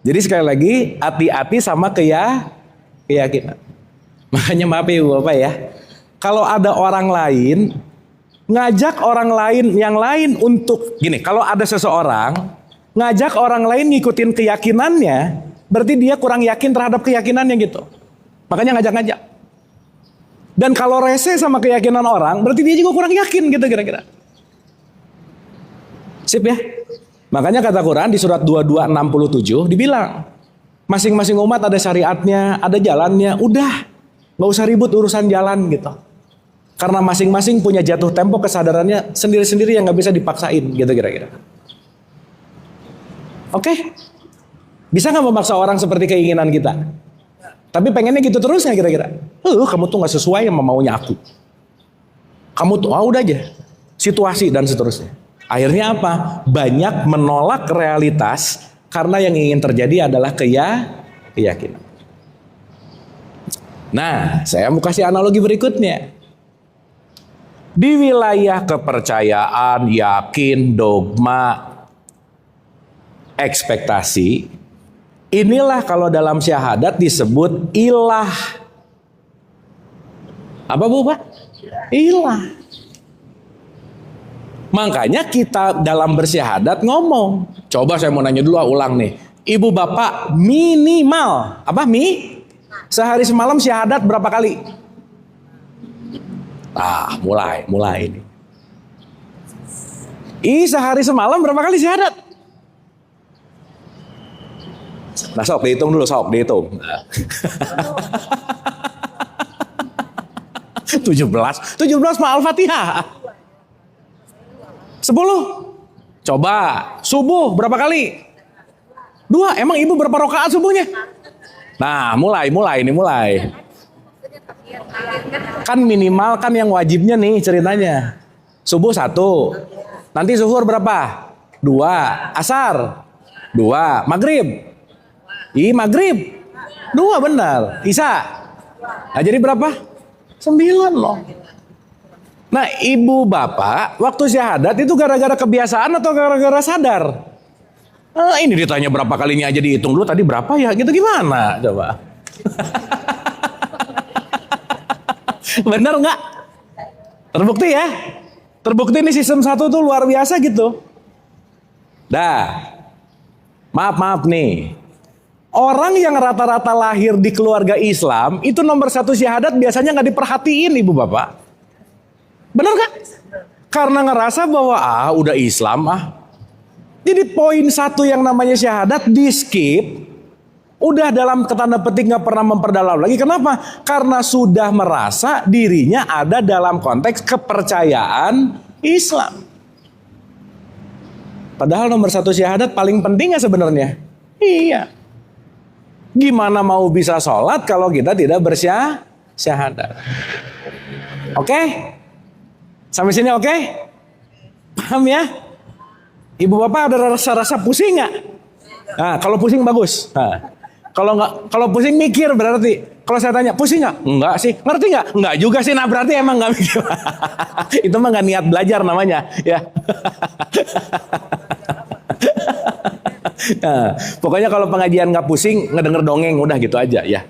Jadi sekali lagi hati-hati sama keyakinan. Makanya maaf ya Ibu Bapak ya. Kalau ada orang lain ngajak orang lain yang lain untuk gini, kalau ada seseorang ngajak orang lain ngikutin keyakinannya, berarti dia kurang yakin terhadap keyakinannya gitu. Makanya ngajak-ngajak. Dan kalau rese sama keyakinan orang, berarti dia juga kurang yakin gitu kira-kira. Sip ya? Makanya kata Quran di surat 22:67 dibilang masing-masing umat ada syariatnya, ada jalannya, udah nggak usah ribut urusan jalan gitu. Karena masing-masing punya jatuh tempo kesadarannya sendiri-sendiri yang nggak bisa dipaksain gitu kira-kira. Oke? Bisa nggak memaksa orang seperti keinginan kita? Tapi pengennya gitu terus ya kira-kira. Kamu tuh nggak sesuai sama maunya aku. Kamu tuh udah aja. Situasi dan seterusnya. Akhirnya apa? Banyak menolak realitas karena yang ingin terjadi adalah keyakinan. Nah, saya mau kasih analogi berikutnya. Di wilayah kepercayaan, yakin, dogma, ekspektasi, inilah kalau dalam syahadat disebut ilah. Apa Bu Pak? Ilah. Makanya kita dalam bersyahadat ngomong. Coba saya mau nanya dulu ulang nih. Ibu Bapak minimal apa sehari semalam syahadat berapa kali? Mulai ini. Sehari semalam berapa kali syahadat? Nah sok dihitung dulu, dihitung. 17 mah Al-Fatihah. 10. Coba subuh berapa kali? 2. Emang ibu berapa rakaat subuhnya? Nah mulai. Kan minimal kan yang wajibnya nih ceritanya. Subuh 1. Nanti zuhur berapa? 2. Asar 2. Maghrib maghrib 2 benar. Isya. Nah jadi berapa? 9 loh. Nah ibu bapak waktu syahadat itu gara-gara kebiasaan atau gara-gara sadar? Ini ditanya berapa kalinya aja dihitung dulu tadi berapa ya? Gitu gimana? Coba. Bener nggak? Terbukti ya? Terbukti ini sistem 1 tuh luar biasa gitu. Maaf nih. Orang yang rata-rata lahir di keluarga Islam itu nomor 1 syahadat biasanya nggak diperhatiin ibu bapak. Bener nggak? Karena ngerasa bahwa udah Islam Jadi poin 1 yang namanya syahadat di skip. Udah dalam tanda petik nggak pernah memperdalam lagi. Kenapa? Karena sudah merasa dirinya ada dalam konteks kepercayaan Islam. Padahal nomor 1 syahadat paling pentingnya sebenarnya. Iya. Gimana mau bisa sholat kalau kita tidak bersyahadat? Oke? Sampai sini oke? Paham ya? Ibu bapak ada rasa-rasa pusing nggak? Kalau pusing bagus. Kalau pusing mikir berarti. Kalau saya tanya pusing nggak? Enggak sih. Ngerti nggak? Enggak juga sih. Nah berarti emang nggak mikir. Itu mah nggak niat belajar namanya, ya. Pokoknya kalau pengajian nggak pusing, ngedenger dongeng udah gitu aja ya.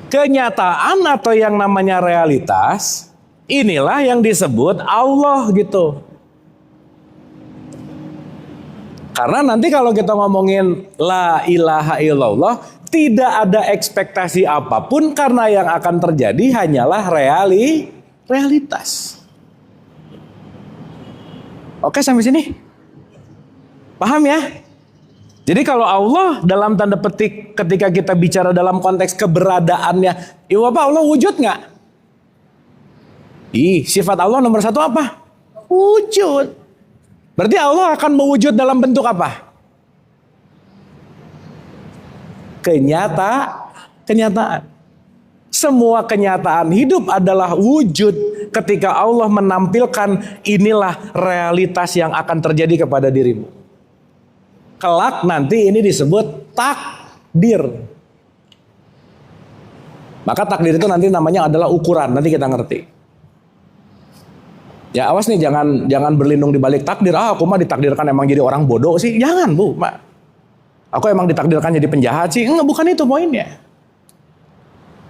Kenyataan atau yang namanya realitas, inilah yang disebut Allah gitu. Karena nanti kalau kita ngomongin la ilaha illallah, tidak ada ekspektasi apapun karena yang akan terjadi hanyalah realitas. Oke sampai sini? Paham ya? Jadi kalau Allah dalam tanda petik ketika kita bicara dalam konteks keberadaannya, ibu bapak Allah wujud nggak? Sifat Allah nomor 1 apa? Wujud. Berarti Allah akan mewujud dalam bentuk apa? Kenyataan. Semua kenyataan hidup adalah wujud ketika Allah menampilkan inilah realitas yang akan terjadi kepada dirimu. Kelak nanti ini disebut takdir. Maka takdir itu nanti namanya adalah ukuran, nanti kita ngerti. Ya awas nih jangan berlindung di balik takdir. Aku mah ditakdirkan emang jadi orang bodoh sih. Jangan bu, Mak. Aku emang ditakdirkan jadi penjahat sih. Enggak, bukan itu poinnya.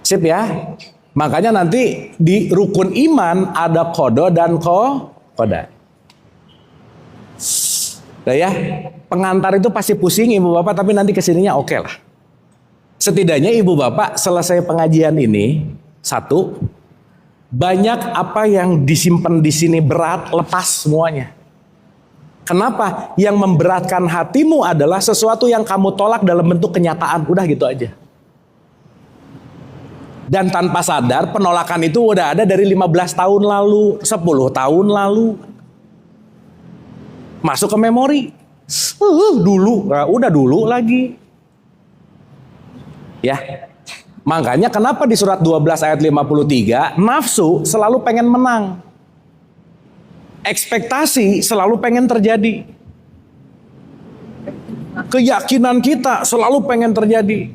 Sip ya. Makanya nanti di rukun iman ada kodo dan koda. Nah ya, pengantar itu pasti pusing ibu bapak, tapi nanti kesininya oke lah. Setidaknya ibu bapak selesai pengajian ini, 1, banyak apa yang disimpan di sini berat, lepas semuanya. Kenapa? Yang memberatkan hatimu adalah sesuatu yang kamu tolak dalam bentuk kenyataan. Udah gitu aja. Dan tanpa sadar penolakan itu udah ada dari 15 tahun lalu, 10 tahun lalu. Masuk ke memori. Dulu, udah dulu lagi. Ya. Makanya kenapa di surat 12 ayat 53 nafsu selalu pengen menang. Ekspektasi selalu pengen terjadi. Keyakinan kita selalu pengen terjadi.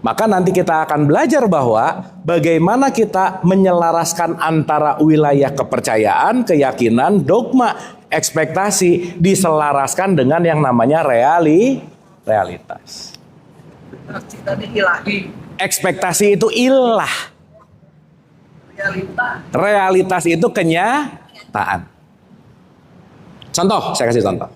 Maka nanti kita akan belajar bahwa bagaimana kita menyelaraskan antara wilayah kepercayaan, keyakinan, dogma, ekspektasi diselaraskan dengan yang namanya realitas. Ekspektasi itu ilah. Realitas itu kenyataan. Contoh, saya kasih contoh.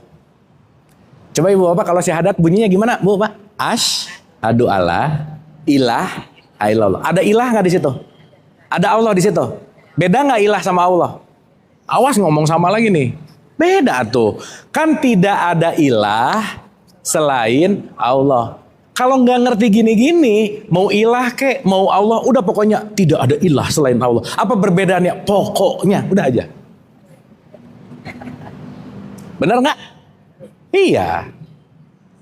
Coba ibu bapak kalau syahadat bunyinya gimana bu pak? Asyhadu alla ilaha illallah. Ada ilah nggak di situ? Ada Allah di situ. Beda nggak ilah sama Allah? Awas ngomong sama lagi nih. Beda tuh. Kan tidak ada ilah selain Allah. Kalau nggak ngerti gini-gini, mau ilah kek, mau Allah, udah pokoknya tidak ada ilah selain Allah. Apa perbedaannya? Pokoknya, udah aja. Benar nggak? Iya.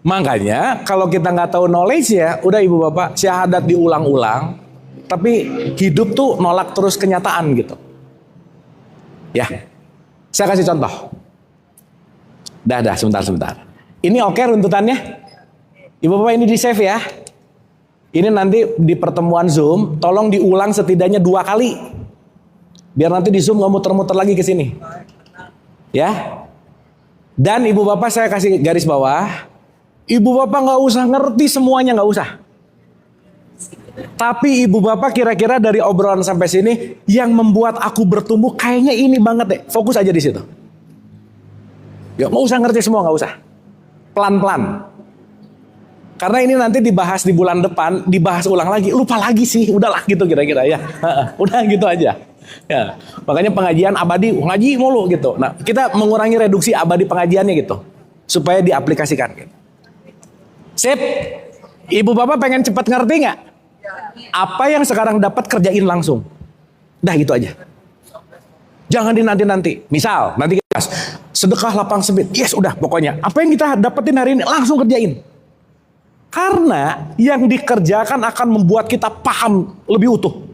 Makanya kalau kita nggak tahu knowledge ya, udah ibu bapak syahadat diulang-ulang, tapi hidup tuh nolak terus kenyataan gitu. Ya, saya kasih contoh. Dah, sebentar. Ini oke runtutannya? Ibu bapak ini di save ya. Ini nanti di pertemuan Zoom tolong diulang setidaknya 2 kali. Biar nanti di Zoom nggak muter-muter lagi ke sini. Ya. Dan ibu bapak saya kasih garis bawah. Ibu bapak nggak usah ngerti semuanya, nggak usah. Tapi ibu bapak kira-kira dari obrolan sampai sini yang membuat aku bertumbuh kayaknya ini banget deh. Fokus aja di situ. Ya nggak usah ngerti semua, nggak usah. Pelan-pelan. Karena ini nanti dibahas di bulan depan, dibahas ulang lagi, lupa lagi sih, udahlah gitu kira-kira ya. Udah gitu aja. Ya, makanya pengajian abadi, ngaji mulu gitu. Nah, kita mengurangi reduksi abadi pengajiannya gitu, supaya diaplikasikan. Gitu. Sip, ibu bapak pengen cepat ngerti nggak? Apa yang sekarang dapat kerjain langsung. Dah gitu aja. Jangan dinanti-nanti. Misal, nanti kita sedekah lapang sempit. Yes, udah pokoknya. Apa yang kita dapetin hari ini langsung kerjain. Karena yang dikerjakan akan membuat kita paham lebih utuh.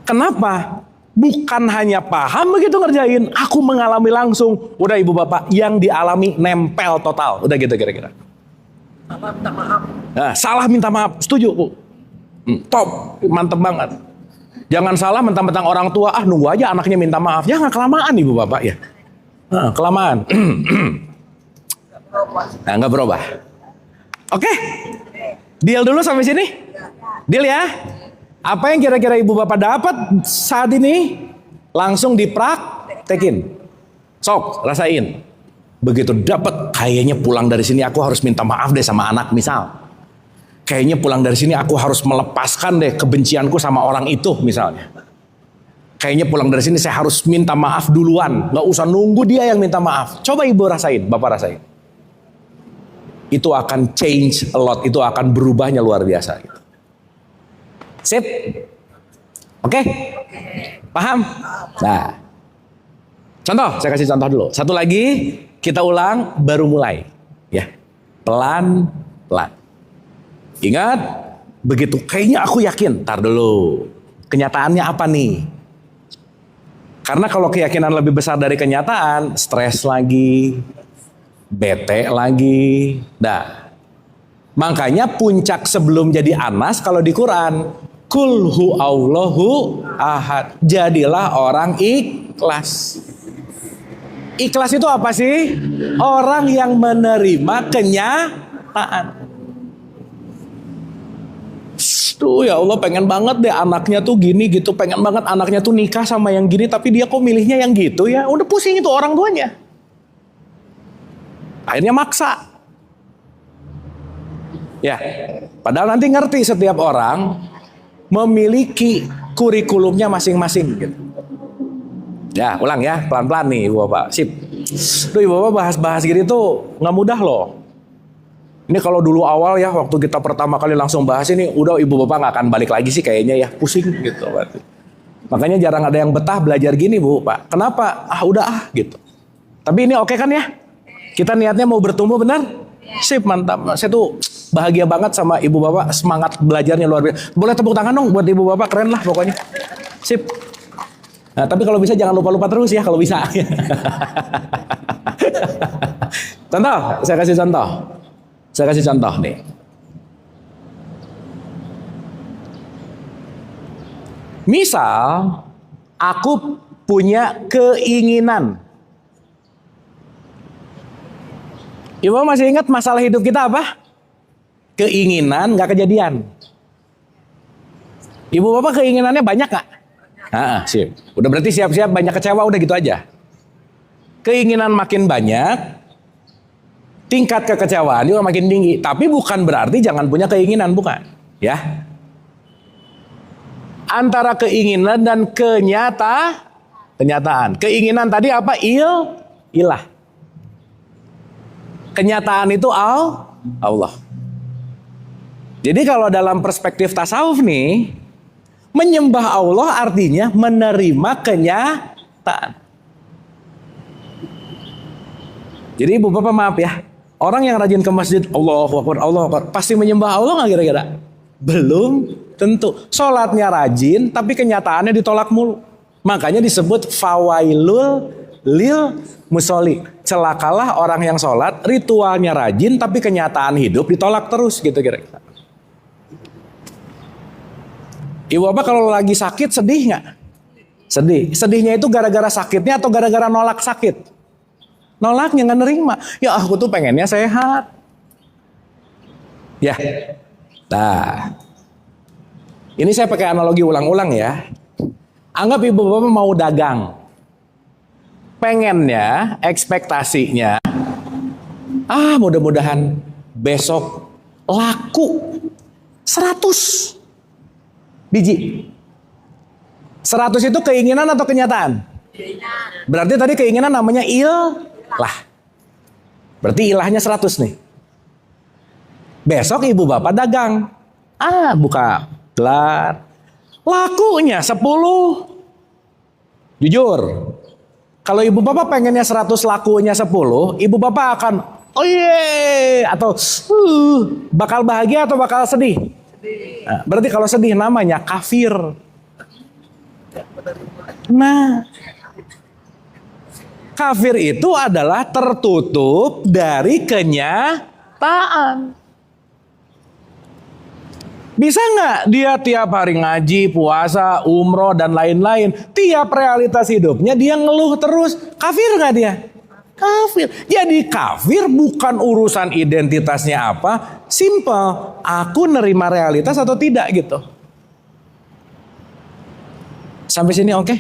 Kenapa? Bukan hanya paham begitu ngerjain. Aku mengalami langsung. Udah ibu bapak, yang dialami nempel total. Udah gitu kira-kira. Minta maaf. Nah, salah minta maaf. Setuju Bu. Top. Mantep banget. Jangan salah mentang-mentang orang tua. Nunggu aja anaknya minta maaf. Jangan kelamaan ibu bapak ya. Kelamaan. Nah, nggak berubah. Oke, deal dulu sampai sini. Deal ya. Apa yang kira-kira ibu bapak dapat saat ini langsung dipraktekin. Sok, rasain. Begitu dapat, kayaknya pulang dari sini aku harus minta maaf deh sama anak misal. Kayaknya pulang dari sini aku harus melepaskan deh kebencianku sama orang itu misalnya. Kayaknya pulang dari sini saya harus minta maaf duluan, nggak usah nunggu dia yang minta maaf. Coba ibu rasain, bapak rasain. Itu akan change a lot, itu akan berubahnya luar biasa. Gitu. Sip? Oke? Paham? Nah, contoh, saya kasih contoh dulu. Satu lagi, kita ulang, baru mulai. Ya, pelan-pelan. Ingat, begitu kayaknya aku yakin, tar dulu. Kenyataannya apa nih? Karena kalau keyakinan lebih besar dari kenyataan, stres lagi, bete lagi. Nah, makanya puncak sebelum jadi Anas kalau di Quran, Kul hu Allahu ahad. Jadilah orang ikhlas. Ikhlas itu apa sih? Orang yang menerima kenyataan. Tuh ya Allah pengen banget deh anaknya tuh gini gitu. Pengen banget anaknya tuh nikah sama yang gini. Tapi dia kok milihnya yang gitu ya. Udah pusing itu orang tuanya. Akhirnya maksa. Ya, padahal nanti ngerti setiap orang memiliki kurikulumnya masing-masing gitu. Ya, ulang ya, pelan-pelan nih Ibu Bapak. Sip. Duh Ibu Bapak bahas-bahas gini tuh nggak mudah loh. Ini kalau dulu awal ya, waktu kita pertama kali langsung bahas ini, udah Ibu Bapak nggak akan balik lagi sih kayaknya ya, pusing gitu. Makanya jarang ada yang betah belajar gini Bu, Pak. Kenapa? Udah gitu. Tapi ini oke kan ya? Kita niatnya mau bertumbuh benar? Sip, mantap. Saya tuh bahagia banget sama Ibu Bapak, semangat belajarnya luar biasa. Boleh tepuk tangan dong buat Ibu Bapak, keren lah pokoknya. Sip. Nah, tapi kalau bisa jangan lupa-lupa terus ya kalau bisa. Contoh, saya kasih contoh. Saya kasih contoh nih. Misal, aku punya keinginan. Ibu masih ingat masalah hidup kita apa? Keinginan gak kejadian. Ibu bapak keinginannya banyak gak? Sip. Udah berarti siap-siap banyak kecewa, udah gitu aja. Keinginan makin banyak, tingkat kekecewaan juga makin tinggi. Tapi bukan berarti jangan punya keinginan, bukan. Ya. Antara keinginan dan kenyataan. Keinginan tadi apa? Ilah. Kenyataan itu Allah. Jadi kalau dalam perspektif tasawuf nih, menyembah Allah artinya menerima kenyataan. Jadi Ibu Bapak maaf ya, orang yang rajin ke masjid, Allahu Akbar, pasti menyembah Allah nggak kira-kira? Belum tentu. Sholatnya rajin, tapi kenyataannya ditolak mulu. Makanya disebut fawailul lil musolli. Celakalah orang yang sholat, ritualnya rajin, tapi kenyataan hidup ditolak terus gitu kira-kira. Ibu Bapak kalau lagi sakit sedih nggak? Sedih. Sedihnya itu gara-gara sakitnya atau gara-gara nolak sakit? Nolaknya, nggak nerima. Ya aku tuh pengennya sehat. Ya. Nah. Ini saya pakai analogi ulang-ulang ya. Anggap ibu bapak mau dagang. Pengennya, ekspektasinya, mudah-mudahan besok laku 100 biji. 100 itu keinginan atau kenyataan? Berarti tadi keinginan namanya ilah. Berarti ilahnya 100 nih. Besok ibu bapak dagang. Buka gelar. Lakunya 10. Jujur. Kalau ibu bapak pengennya 100, lakunya 10, ibu bapak akan atau bakal bahagia atau bakal sedih? Nah, berarti kalau sedih namanya kafir. Nah, kafir itu adalah tertutup dari kenyataan. Bisa nggak dia tiap hari ngaji, puasa, umroh, dan lain-lain. Tiap realitas hidupnya dia ngeluh terus. Kafir nggak dia? Kafir. Jadi kafir bukan urusan identitasnya apa. Simple. Aku nerima realitas atau tidak gitu. Sampai sini oke?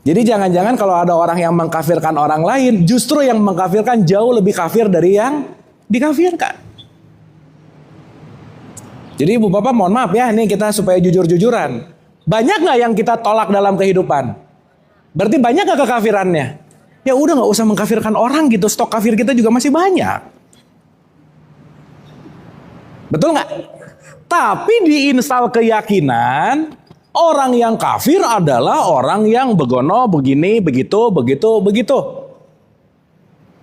Jadi jangan-jangan kalau ada orang yang mengkafirkan orang lain, justru yang mengkafirkan jauh lebih kafir dari yang dikafirkan. Jadi ibu bapak mohon maaf ya, ini kita supaya jujur-jujuran. Banyak nggak yang kita tolak dalam kehidupan? Berarti banyak nggak kekafirannya? Ya udah nggak usah mengkafirkan orang gitu, stok kafir kita juga masih banyak. Betul nggak? Tapi diinstal keyakinan, orang yang kafir adalah orang yang begono, begini, begitu, begitu, begitu.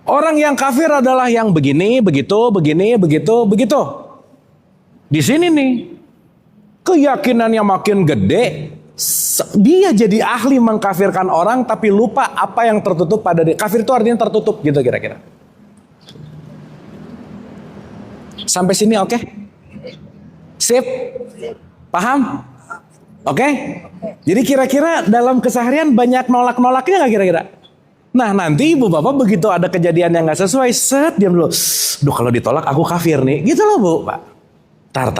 Orang yang kafir adalah yang begini, begitu, begini, begitu, begitu. Di sini nih, keyakinannya makin gede, dia jadi ahli mengkafirkan orang tapi lupa apa yang tertutup pada dia. Kafir itu artinya tertutup gitu kira-kira. Sampai sini oke? Sip? Paham? Oke? Jadi kira-kira dalam keseharian banyak nolak-nolaknya nggak kira-kira? Nah nanti ibu bapak begitu ada kejadian yang nggak sesuai, diam dulu. Duh kalau ditolak aku kafir nih, gitu loh bu, pak. Tar.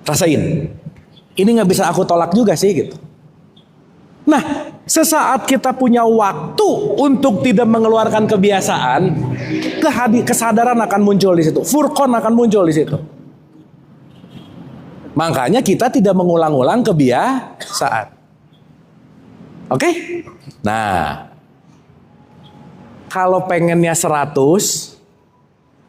Rasain. Ini nggak bisa aku tolak juga sih gitu. Nah, sesaat kita punya waktu untuk tidak mengeluarkan kebiasaan, kesadaran akan muncul di situ. Furqan akan muncul di situ. Makanya kita tidak mengulang-ulang kebiasaan. Oke? Nah, kalau pengennya 100,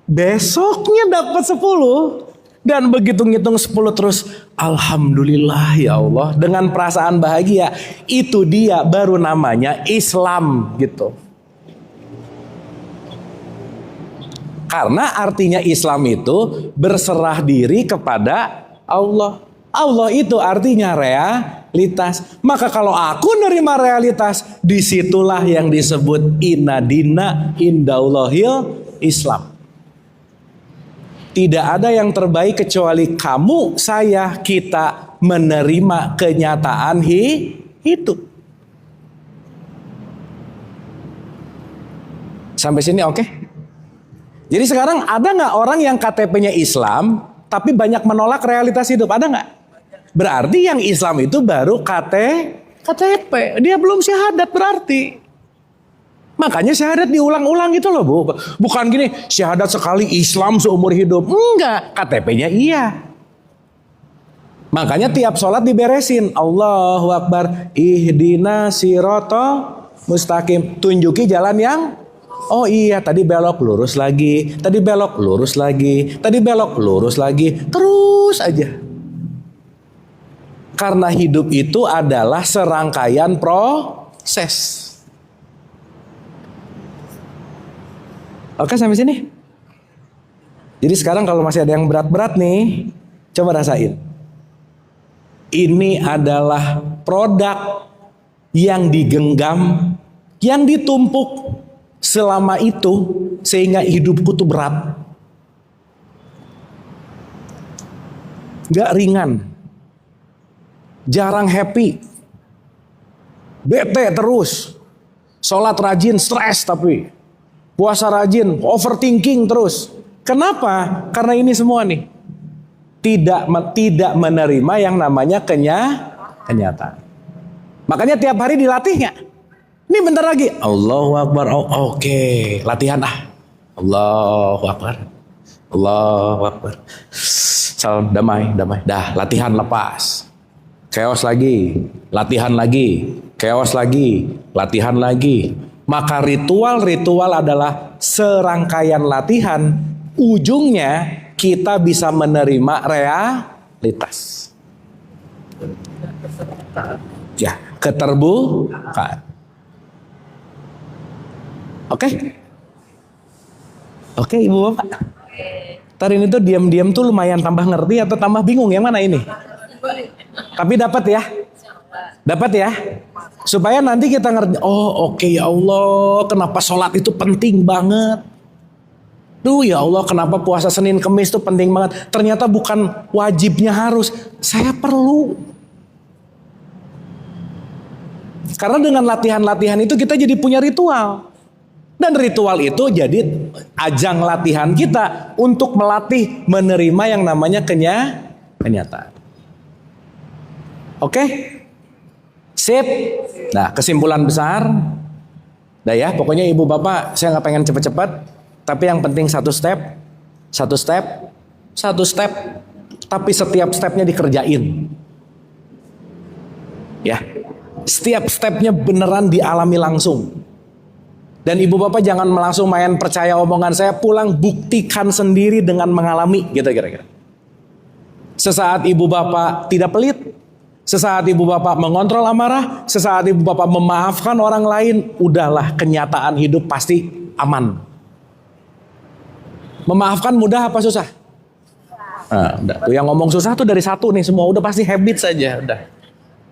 besoknya dapat 10. Dan begitu ngitung 10 terus, alhamdulillah ya Allah, dengan perasaan bahagia. Itu dia baru namanya Islam gitu. Karena artinya Islam itu berserah diri kepada Allah. Allah itu artinya realitas. Maka kalau aku nerima realitas, disitulah yang disebut inna dina indallahil Islam. Tidak ada yang terbaik kecuali kamu, saya, kita menerima kenyataan hidup. Sampai sini oke? Jadi sekarang ada nggak orang yang KTP-nya Islam tapi banyak menolak realitas hidup? Ada nggak? Berarti yang Islam itu baru KTP. Dia belum syahadat berarti. Makanya syahadat diulang-ulang gitu loh bu. Bukan gini, syahadat sekali Islam seumur hidup. Enggak, KTP-nya iya. Makanya tiap sholat diberesin. Allahu Akbar. Ihdina sirata mustaqim. Tunjuki jalan yang, oh iya tadi belok lurus lagi. Tadi belok lurus lagi. Tadi belok lurus lagi. Terus aja. Karena hidup itu adalah serangkaian proses. Oke sampai sini. Jadi sekarang kalau masih ada yang berat-berat nih, coba rasain. Ini adalah produk yang digenggam, yang ditumpuk selama itu sehingga hidupku tuh berat. Gak ringan. Jarang happy. bete terus. Sholat rajin, stres tapi. Puasa rajin, overthinking terus. Kenapa? Karena ini semua nih. Tidak menerima yang namanya kenyataan. Makanya tiap hari dilatih nggak? Ini bentar lagi. Allahu Akbar. Oh, oke. Latihan Allahu Akbar. Allahu Akbar. Salam damai. Dah, latihan lepas. Chaos lagi. Latihan lagi. Chaos lagi. Latihan lagi. Maka ritual adalah serangkaian latihan. Ujungnya kita bisa menerima realitas. Ya, keterbukaan. Oke, Ibu Bapak. Ntar ini tuh diam-diam tuh lumayan tambah ngerti atau tambah bingung yang mana ini? Tapi dapat ya? Dapat ya? Supaya nanti kita ngerti, oh oke, ya Allah, kenapa sholat itu penting banget. Duh ya Allah, kenapa puasa Senin Kemis itu penting banget. Ternyata bukan wajibnya harus, saya perlu. Karena dengan latihan-latihan itu kita jadi punya ritual. Dan ritual itu jadi ajang latihan kita untuk melatih menerima yang namanya kenyataan. Oke? Sip. Nah, kesimpulan besar. Dah ya, pokoknya Ibu Bapak saya nggak pengen cepet-cepet. Tapi yang penting satu step. Tapi setiap stepnya dikerjain. Ya, setiap stepnya beneran dialami langsung. Dan Ibu Bapak jangan langsung main percaya omongan saya, pulang buktikan sendiri dengan mengalami, gitu kira-kira. Sesaat Ibu Bapak tidak pelit, sesaat Ibu Bapak mengontrol amarah, sesaat Ibu Bapak memaafkan orang lain, udahlah kenyataan hidup pasti aman. Memaafkan mudah apa susah? Nah, udah. Tuh yang ngomong susah tuh dari satu nih semua, udah pasti habit saja, udah.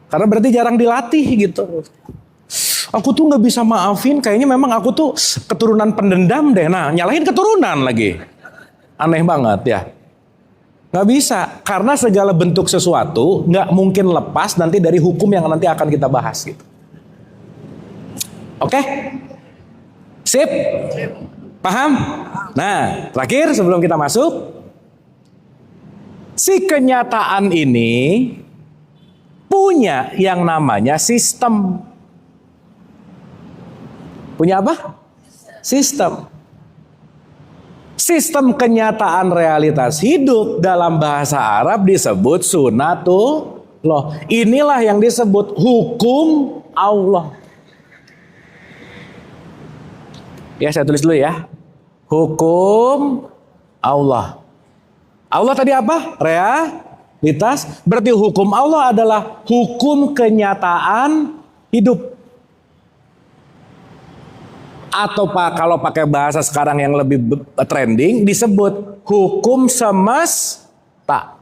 Karena berarti jarang dilatih gitu. Aku tuh nggak bisa maafin, kayaknya memang aku tuh keturunan pendendam deh. Nah, nyalahin keturunan lagi. Aneh banget ya. Nggak bisa, karena segala bentuk sesuatu nggak mungkin lepas nanti dari hukum yang nanti akan kita bahas gitu. Oke? Sip? Paham? Nah, terakhir sebelum kita masuk, si kenyataan ini punya yang namanya sistem. Punya apa? Sistem. Sistem kenyataan realitas hidup dalam bahasa Arab disebut sunatullah. Inilah yang disebut hukum Allah. Ya, saya tulis dulu ya. Hukum Allah. Allah tadi apa? Realitas. Berarti hukum Allah adalah hukum kenyataan hidup. Atau kalau pakai bahasa sekarang yang lebih trending disebut hukum semesta.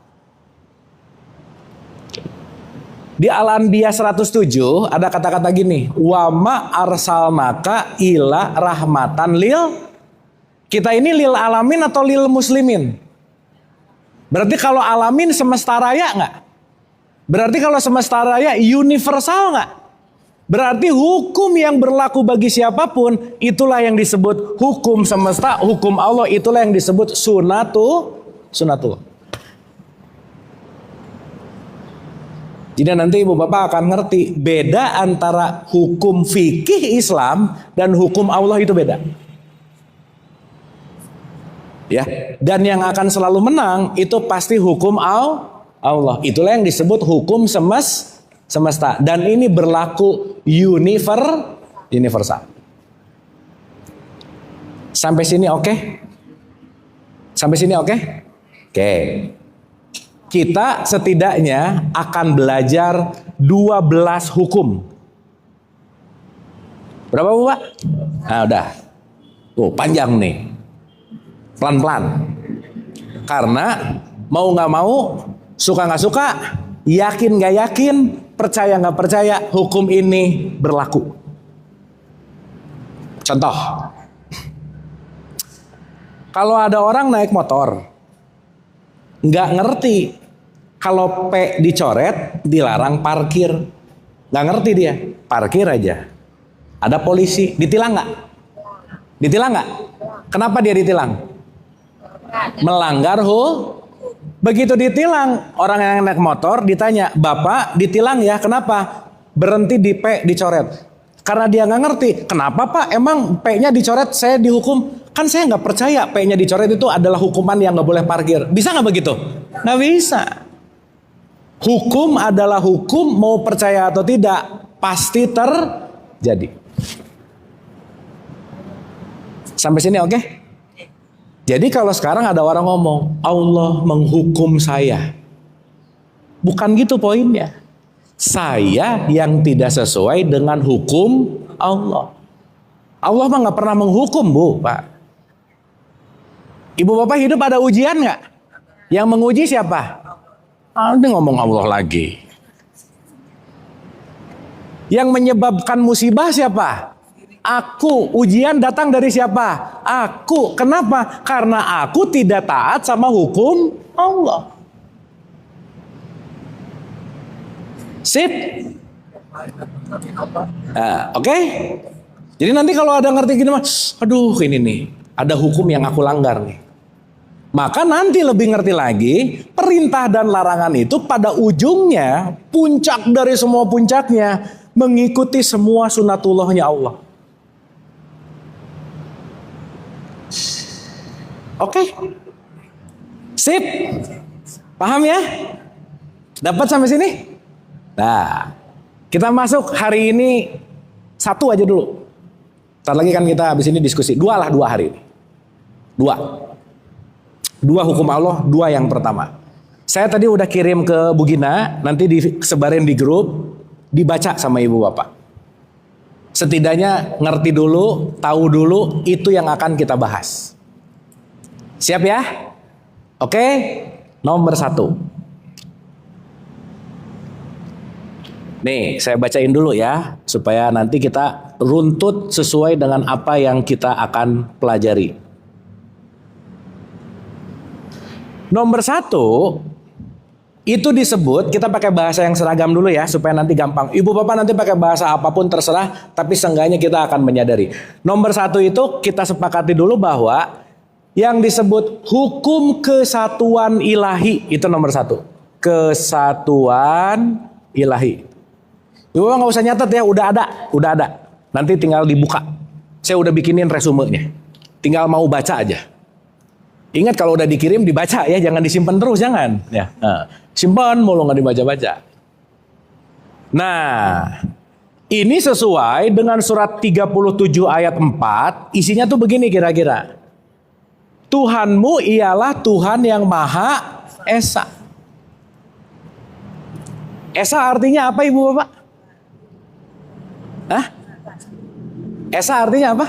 Di Al-Anbiya 107 ada kata-kata gini, wa ma arsalnaka ila rahmatan lil. Kita ini lil alamin atau lil muslimin? Berarti kalau alamin semesta raya nggak? Berarti kalau semesta raya universal nggak? Berarti hukum yang berlaku bagi siapapun itulah yang disebut hukum semesta, hukum Allah itulah yang disebut sunatullah. Jadi nanti Ibu Bapak akan ngerti beda antara hukum fikih Islam dan hukum Allah itu beda. Ya, dan yang akan selalu menang itu pasti hukum Allah. Itulah yang disebut hukum semesta. Dan ini berlaku universal. Sampai sini oke? Sampai sini oke? Oke. Kita setidaknya akan belajar 12 hukum. Berapa Bu Pak? Nah udah. Tuh panjang nih. Pelan-pelan. Karena mau gak mau, suka gak suka, yakin gak yakin, percaya gak percaya, hukum ini berlaku. Contoh. Kalau ada orang naik motor, gak ngerti kalau P dicoret dilarang parkir. Nggak ngerti dia, parkir aja. Ada polisi, ditilang nggak? Ditilang nggak? Kenapa dia ditilang? Melanggar Begitu ditilang, orang yang naik motor ditanya, Bapak ditilang ya, kenapa? Berhenti di P dicoret. Karena dia nggak ngerti, kenapa Pak? Emang P-nya dicoret, saya dihukum? Kan saya nggak percaya P-nya dicoret itu adalah hukuman yang nggak boleh parkir. Bisa nggak begitu? Nggak bisa. Hukum adalah hukum, mau percaya atau tidak, pasti terjadi. Sampai sini oke? Jadi kalau sekarang ada orang ngomong, Allah menghukum saya. Bukan gitu poinnya. Saya yang tidak sesuai dengan hukum Allah. Allah mah nggak pernah menghukum, Bu, Pak. Ibu bapak hidup ada ujian nggak? Yang menguji siapa? Dia ngomong Allah lagi. Yang menyebabkan musibah siapa? Aku. Ujian datang dari siapa? Aku. Kenapa? Karena aku tidak taat sama hukum Allah. Sip. Nah, oke. Jadi nanti kalau ada ngerti gini mas, aduh ini nih, ada hukum yang aku langgar nih. Maka nanti lebih ngerti lagi, perintah dan larangan itu pada ujungnya, puncak dari semua puncaknya, mengikuti semua sunatullahnya Allah. Oke. Sip. Paham ya? Dapat sampai sini? Nah, kita masuk hari ini satu aja dulu. Ntar lagi kan kita habis ini diskusi. Dua hari ini. Dua hukum Allah, dua yang pertama. Saya tadi udah kirim ke Bu Gina, nanti disebarin di grup, dibaca sama ibu bapak. Setidaknya ngerti dulu, tahu dulu, itu yang akan kita bahas. Siap ya? Oke, nomor 1. Nih, saya bacain dulu ya, supaya nanti kita runtut sesuai dengan apa yang kita akan pelajari. Nomor 1, itu disebut, kita pakai bahasa yang seragam dulu ya, supaya nanti gampang. Ibu bapak nanti pakai bahasa apapun terserah, tapi seenggaknya kita akan menyadari. Nomor 1 itu kita sepakati dulu bahwa yang disebut hukum kesatuan ilahi, itu nomor 1. Kesatuan ilahi. Ibu bapak nggak usah nyatet ya, udah ada. Nanti tinggal dibuka. Saya udah bikinin resumenya. Tinggal mau baca aja. Ingat kalau udah dikirim dibaca ya, jangan disimpan terus, jangan. Ya, simpan mulu nggak dibaca-baca. Nah, ini sesuai dengan surat 37 ayat 4. Isinya tuh begini kira-kira. Tuhanmu ialah Tuhan yang Maha Esa. Esa artinya apa ibu bapak? Hah? Esa artinya apa?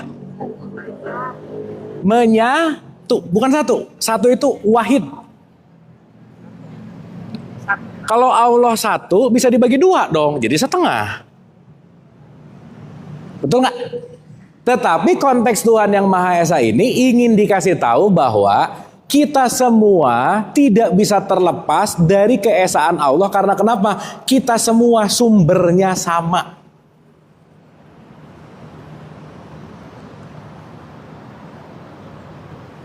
Menyatu, bukan satu. Satu itu wahid. Kalau Allah satu bisa dibagi dua dong, jadi setengah. Betul nggak? Tetapi konteks Tuhan yang Maha Esa ini ingin dikasih tahu bahwa kita semua tidak bisa terlepas dari keesaan Allah. Karena kenapa? Kita semua sumbernya sama.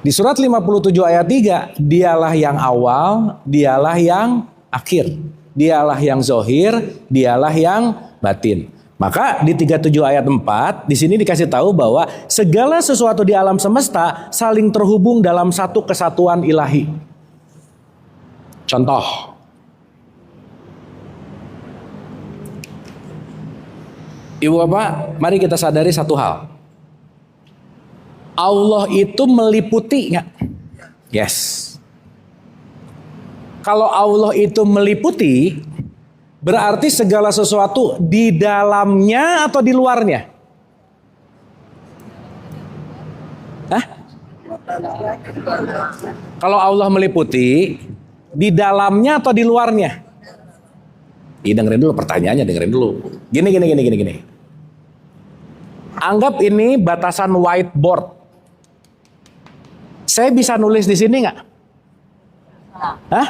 Di surat 57 ayat 3, dialah yang awal, dialah yang akhir. Dialah yang zohir, dialah yang batin. Maka di 37 ayat 4 di sini dikasih tahu bahwa segala sesuatu di alam semesta saling terhubung dalam satu kesatuan ilahi. Contoh. Ibu bapak, mari kita sadari satu hal. Allah itu meliputi nggak? Yes. Kalau Allah itu meliputi, berarti segala sesuatu di dalamnya atau di luarnya? Hah? Kalau Allah meliputi, di dalamnya atau di luarnya? Dengerin dulu pertanyaannya, dengerin dulu. Gini. Anggap ini batasan whiteboard. Saya bisa nulis di sini nggak? Hah?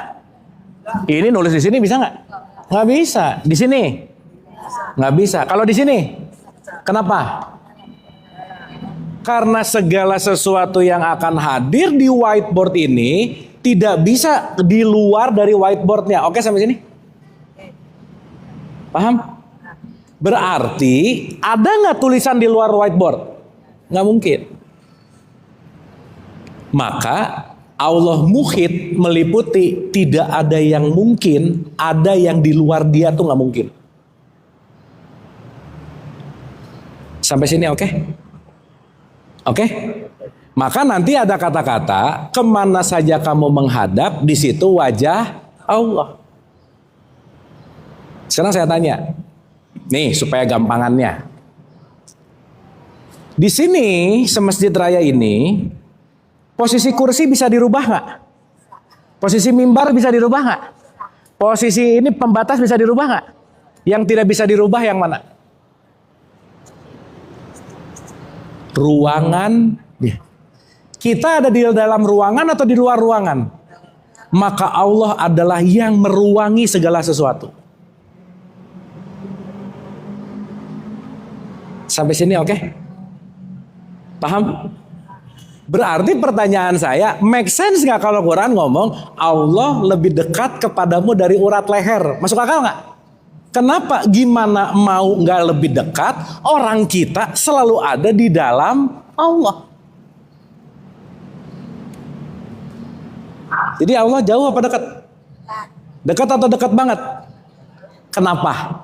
Ini nulis di sini bisa nggak? Nggak bisa. Di sini? Nggak bisa. Kalau di sini, kenapa? Karena segala sesuatu yang akan hadir di whiteboard ini tidak bisa di luar dari whiteboardnya. Oke sampai sini? Paham? Berarti ada nggak tulisan di luar whiteboard? Nggak mungkin. Maka Allah muhit meliputi, tidak ada yang mungkin, ada yang di luar dia tuh nggak mungkin. Sampai sini oke? Oke? Maka nanti ada kata-kata, kemana saja kamu menghadap, di situ wajah Allah. Sekarang saya tanya, nih supaya gampangannya. Di sini, semasjid raya ini, posisi kursi bisa dirubah nggak? Posisi mimbar bisa dirubah nggak? Posisi ini pembatas bisa dirubah nggak? Yang tidak bisa dirubah yang mana? Ruangan. Kita ada di dalam ruangan atau di luar ruangan? Maka Allah adalah yang meruangi segala sesuatu. Sampai sini oke? Paham? Berarti pertanyaan saya, make sense nggak kalau Quran ngomong Allah lebih dekat kepadamu dari urat leher? Masuk akal nggak? Kenapa? Gimana mau nggak lebih dekat? Orang kita selalu ada di dalam Allah. Jadi Allah jauh apa dekat? Dekat atau dekat banget? Kenapa?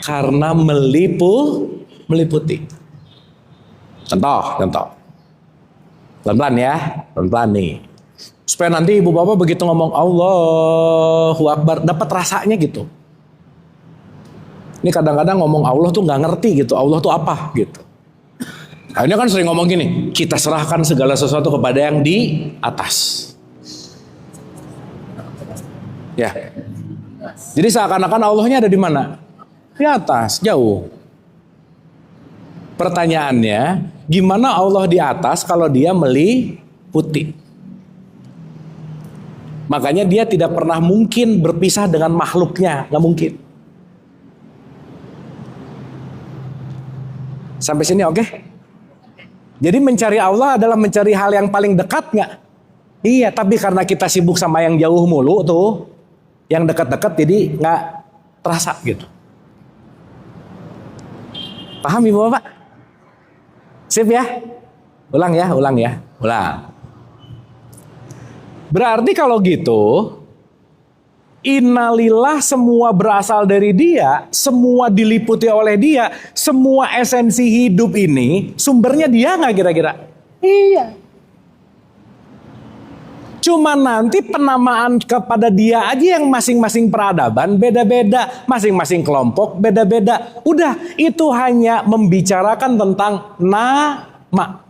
Karena meliputi. Contoh. Pelan-pelan ya, pelan-pelan nih. Supaya nanti ibu bapak begitu ngomong Allahu Akbar, dapat rasanya gitu. Ini kadang-kadang ngomong Allah tuh nggak ngerti gitu, Allah tuh apa gitu. Akhirnya kan sering ngomong gini, kita serahkan segala sesuatu kepada yang di atas. Ya. Jadi seakan-akan Allahnya ada di mana? Di atas, jauh. Pertanyaannya, gimana Allah di atas kalau dia meliputi? Makanya dia tidak pernah mungkin berpisah dengan makhluknya, nggak mungkin. Sampai sini oke? Jadi mencari Allah adalah mencari hal yang paling dekat nggak? Iya, tapi karena kita sibuk sama yang jauh mulu tuh, yang dekat-dekat jadi nggak terasa gitu. Paham ibu bapak? Sip ya? Ulang. Berarti kalau gitu, innalillah semua berasal dari dia, semua diliputi oleh dia, semua esensi hidup ini, sumbernya dia nggak kira-kira? Iya. Cuma nanti penamaan kepada dia aja yang masing-masing peradaban beda-beda, masing-masing kelompok beda-beda. Udah, itu hanya membicarakan tentang nama.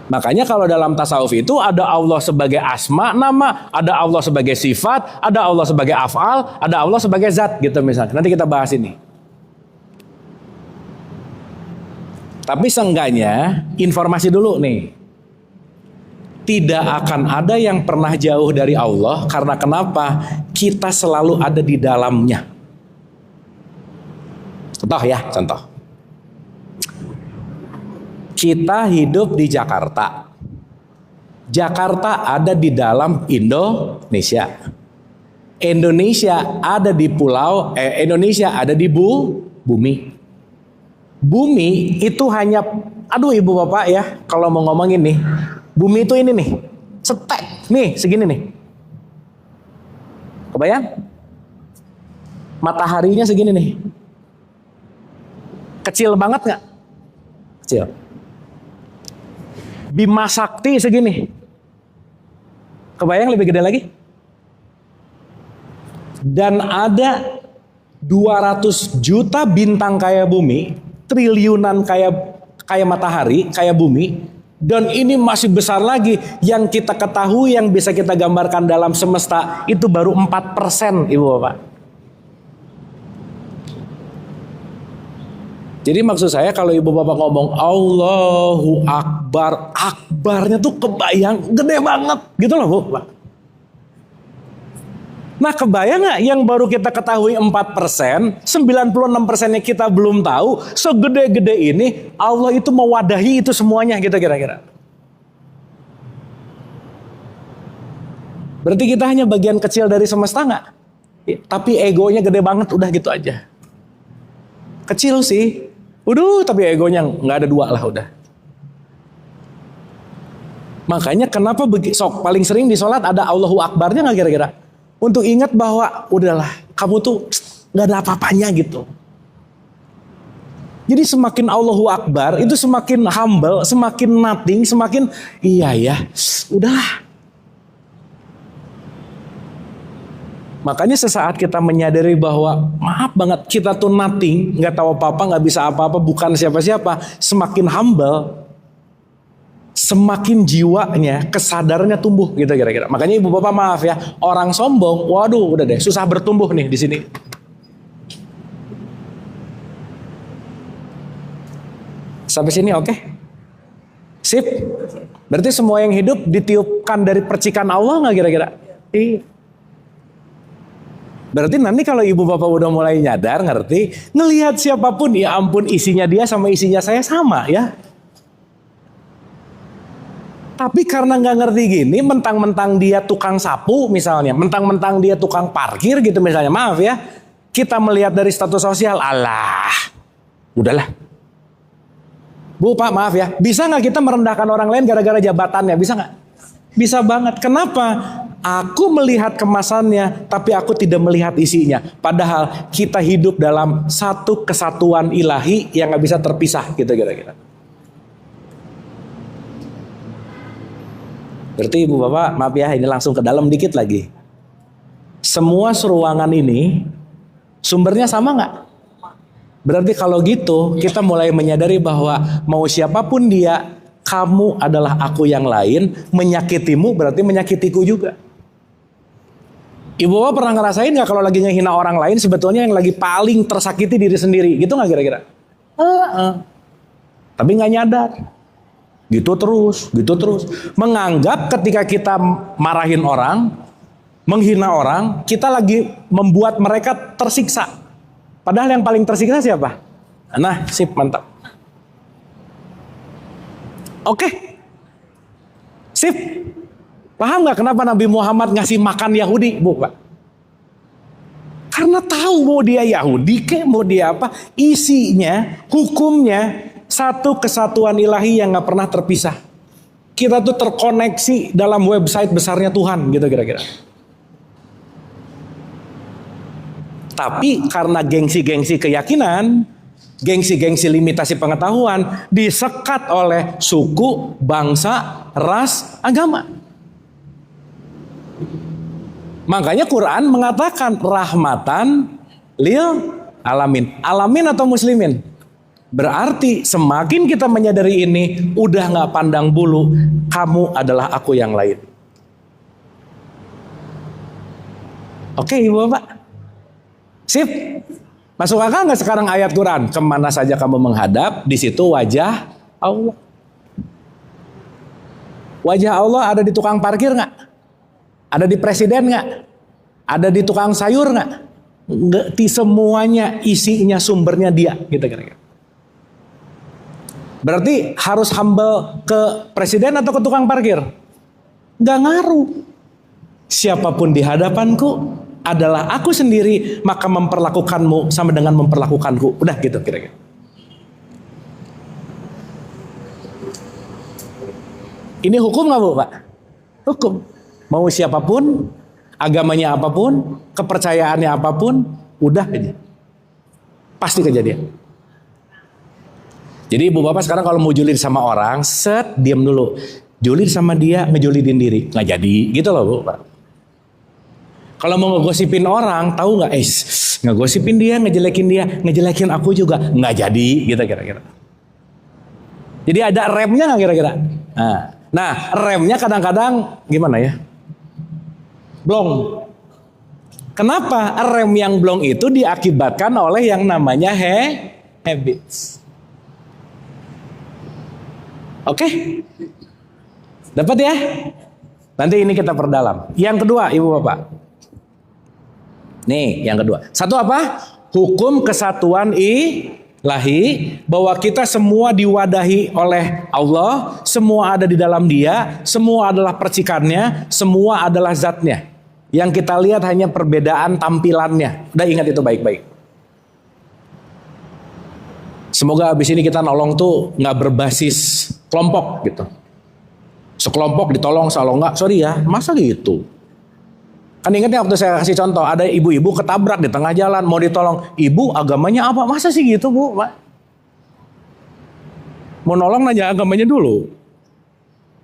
Makanya kalau dalam tasawuf itu ada Allah sebagai asma nama, ada Allah sebagai sifat, ada Allah sebagai af'al, ada Allah sebagai zat gitu misalnya. Nanti kita bahas ini. Tapi seenggaknya informasi dulu nih. Tidak akan ada yang pernah jauh dari Allah karena kenapa? Kita selalu ada di dalamnya. Contoh. Kita hidup di Jakarta. Jakarta ada di dalam Indonesia. Indonesia ada di pulau, Indonesia ada di bumi. Bumi itu hanya, aduh ibu bapak ya, kalau mau ngomongin nih, bumi itu ini nih, setek, nih segini nih. Kebayang? Mataharinya segini nih. Kecil banget nggak? Kecil. Bima Sakti segini. Kebayang lebih gede lagi? Dan ada 200 juta bintang kayak bumi, triliunan kayak matahari, kayak bumi, dan ini masih besar lagi. Yang kita ketahui, yang bisa kita gambarkan dalam semesta itu baru 4%, ibu bapak. Jadi maksud saya kalau ibu bapak ngomong Allahu Akbar, akbarnya tuh kebayang gede banget gitu loh bu. Nah kebayang gak yang baru kita ketahui 4%, 96%-nya kita belum tahu, segede-gede ini Allah itu mewadahi itu semuanya gitu kira-kira. Berarti kita hanya bagian kecil dari semesta gak? Tapi egonya gede banget, udah gitu aja. Kecil sih, tapi egonya gak ada dua lah udah. Makanya kenapa paling sering di sholat ada Allahu Akbarnya gak kira-kira? Untuk ingat bahwa udahlah kamu tuh gak ada apa-apanya gitu. Jadi semakin Allahu Akbar itu semakin humble, semakin nothing, semakin iya ya, udahlah. Makanya sesaat kita menyadari bahwa maaf banget kita tuh nothing, gak tahu apa-apa, gak bisa apa-apa, bukan siapa-siapa, semakin humble, semakin jiwanya, kesadarannya tumbuh gitu kira-kira. Makanya ibu bapak maaf ya, orang sombong, waduh udah deh susah bertumbuh nih di sini. Sampai sini oke? Sip. Berarti semua yang hidup ditiupkan dari percikan Allah nggak kira-kira? Iya. Berarti nanti kalau ibu bapak udah mulai nyadar, ngerti, ngelihat siapapun, ya ampun isinya dia sama isinya saya sama ya. Tapi karena nggak ngerti gini, mentang-mentang dia tukang sapu misalnya, mentang-mentang dia tukang parkir gitu misalnya, maaf ya, kita melihat dari status sosial, alah, udahlah. Bu, Pak, maaf ya, bisa nggak kita merendahkan orang lain gara-gara jabatannya, bisa nggak? Bisa banget. Kenapa? Aku melihat kemasannya, tapi aku tidak melihat isinya. Padahal kita hidup dalam satu kesatuan ilahi yang nggak bisa terpisah, gitu kira-kira. Berarti ibu bapak maaf ya ini langsung ke dalam dikit lagi. Semua seruangan ini sumbernya sama nggak? Berarti kalau gitu kita mulai menyadari bahwa mau siapapun dia, kamu adalah aku yang lain, menyakitimu berarti menyakitiku juga. Ibu bapak pernah ngerasain nggak kalau lagi ngehina orang lain sebetulnya yang lagi paling tersakiti diri sendiri, gitu nggak kira-kira? Tapi nggak nyadar. Gitu terus. Menganggap ketika kita marahin orang, menghina orang, kita lagi membuat mereka tersiksa. Padahal yang paling tersiksa siapa? Nah, sip, mantap. Oke. Sip. Paham gak kenapa Nabi Muhammad ngasih makan Yahudi, Bu, Pak? Karena tahu mau dia Yahudi, mau dia apa, isinya, hukumnya, satu kesatuan ilahi yang gak pernah terpisah. Kita tuh terkoneksi dalam website besarnya Tuhan gitu kira-kira. Tapi karena gengsi-gengsi keyakinan, gengsi-gengsi limitasi pengetahuan, disekat oleh suku, bangsa, ras, agama. Makanya Quran mengatakan rahmatan lil alamin. Alamin atau muslimin? Berarti semakin kita menyadari ini, udah gak pandang bulu, kamu adalah aku yang lain. Oke ibu bapak, sip. Masuk akal gak sekarang ayat Quran? Kemana saja kamu menghadap, di situ wajah Allah. Wajah Allah ada di tukang parkir gak? Ada di presiden gak? Ada di tukang sayur gak? Nggak, semuanya isinya sumbernya dia, gitu kira-kira. Berarti harus humble ke presiden atau ke tukang parkir? Gak ngaruh. Siapapun di hadapanku adalah aku sendiri, maka memperlakukanmu sama dengan memperlakukanku. Udah gitu kira-kira. Ini hukum gak Bu, Pak? Hukum. Mau siapapun, agamanya apapun, kepercayaannya apapun, udah aja. Pasti kejadian. Jadi ibu bapak sekarang kalau mau julid sama orang, diam dulu. Julid sama dia, ngejulidin diri. Nggak jadi, gitu loh Bu, Pak. Kalau mau ngegosipin orang, tahu nggak? Ngegosipin dia, ngejelekin aku juga. Nggak jadi, gitu kira-kira. Jadi ada remnya nggak kira-kira? Nah, remnya kadang-kadang gimana ya? Blong. Kenapa? Rem yang blong itu diakibatkan oleh yang namanya habits. Oke? Dapat ya? Nanti ini kita perdalam. Yang kedua, Ibu Bapak. Nih yang kedua. Satu apa? Hukum kesatuan ilahi, bahwa kita semua diwadahi oleh Allah, semua ada di dalam Dia, semua adalah percikannya, semua adalah zatnya. Yang kita lihat hanya perbedaan tampilannya. Udah ingat itu baik-baik. Semoga abis ini kita nolong tuh nggak berbasis kelompok gitu. Sekelompok ditolong, kalau nggak, sorry ya, masa gitu? Kan ingatnya waktu saya kasih contoh, ada ibu-ibu ketabrak di tengah jalan, mau ditolong. Ibu agamanya apa? Masa sih gitu bu? Mau nolong nanya agamanya dulu.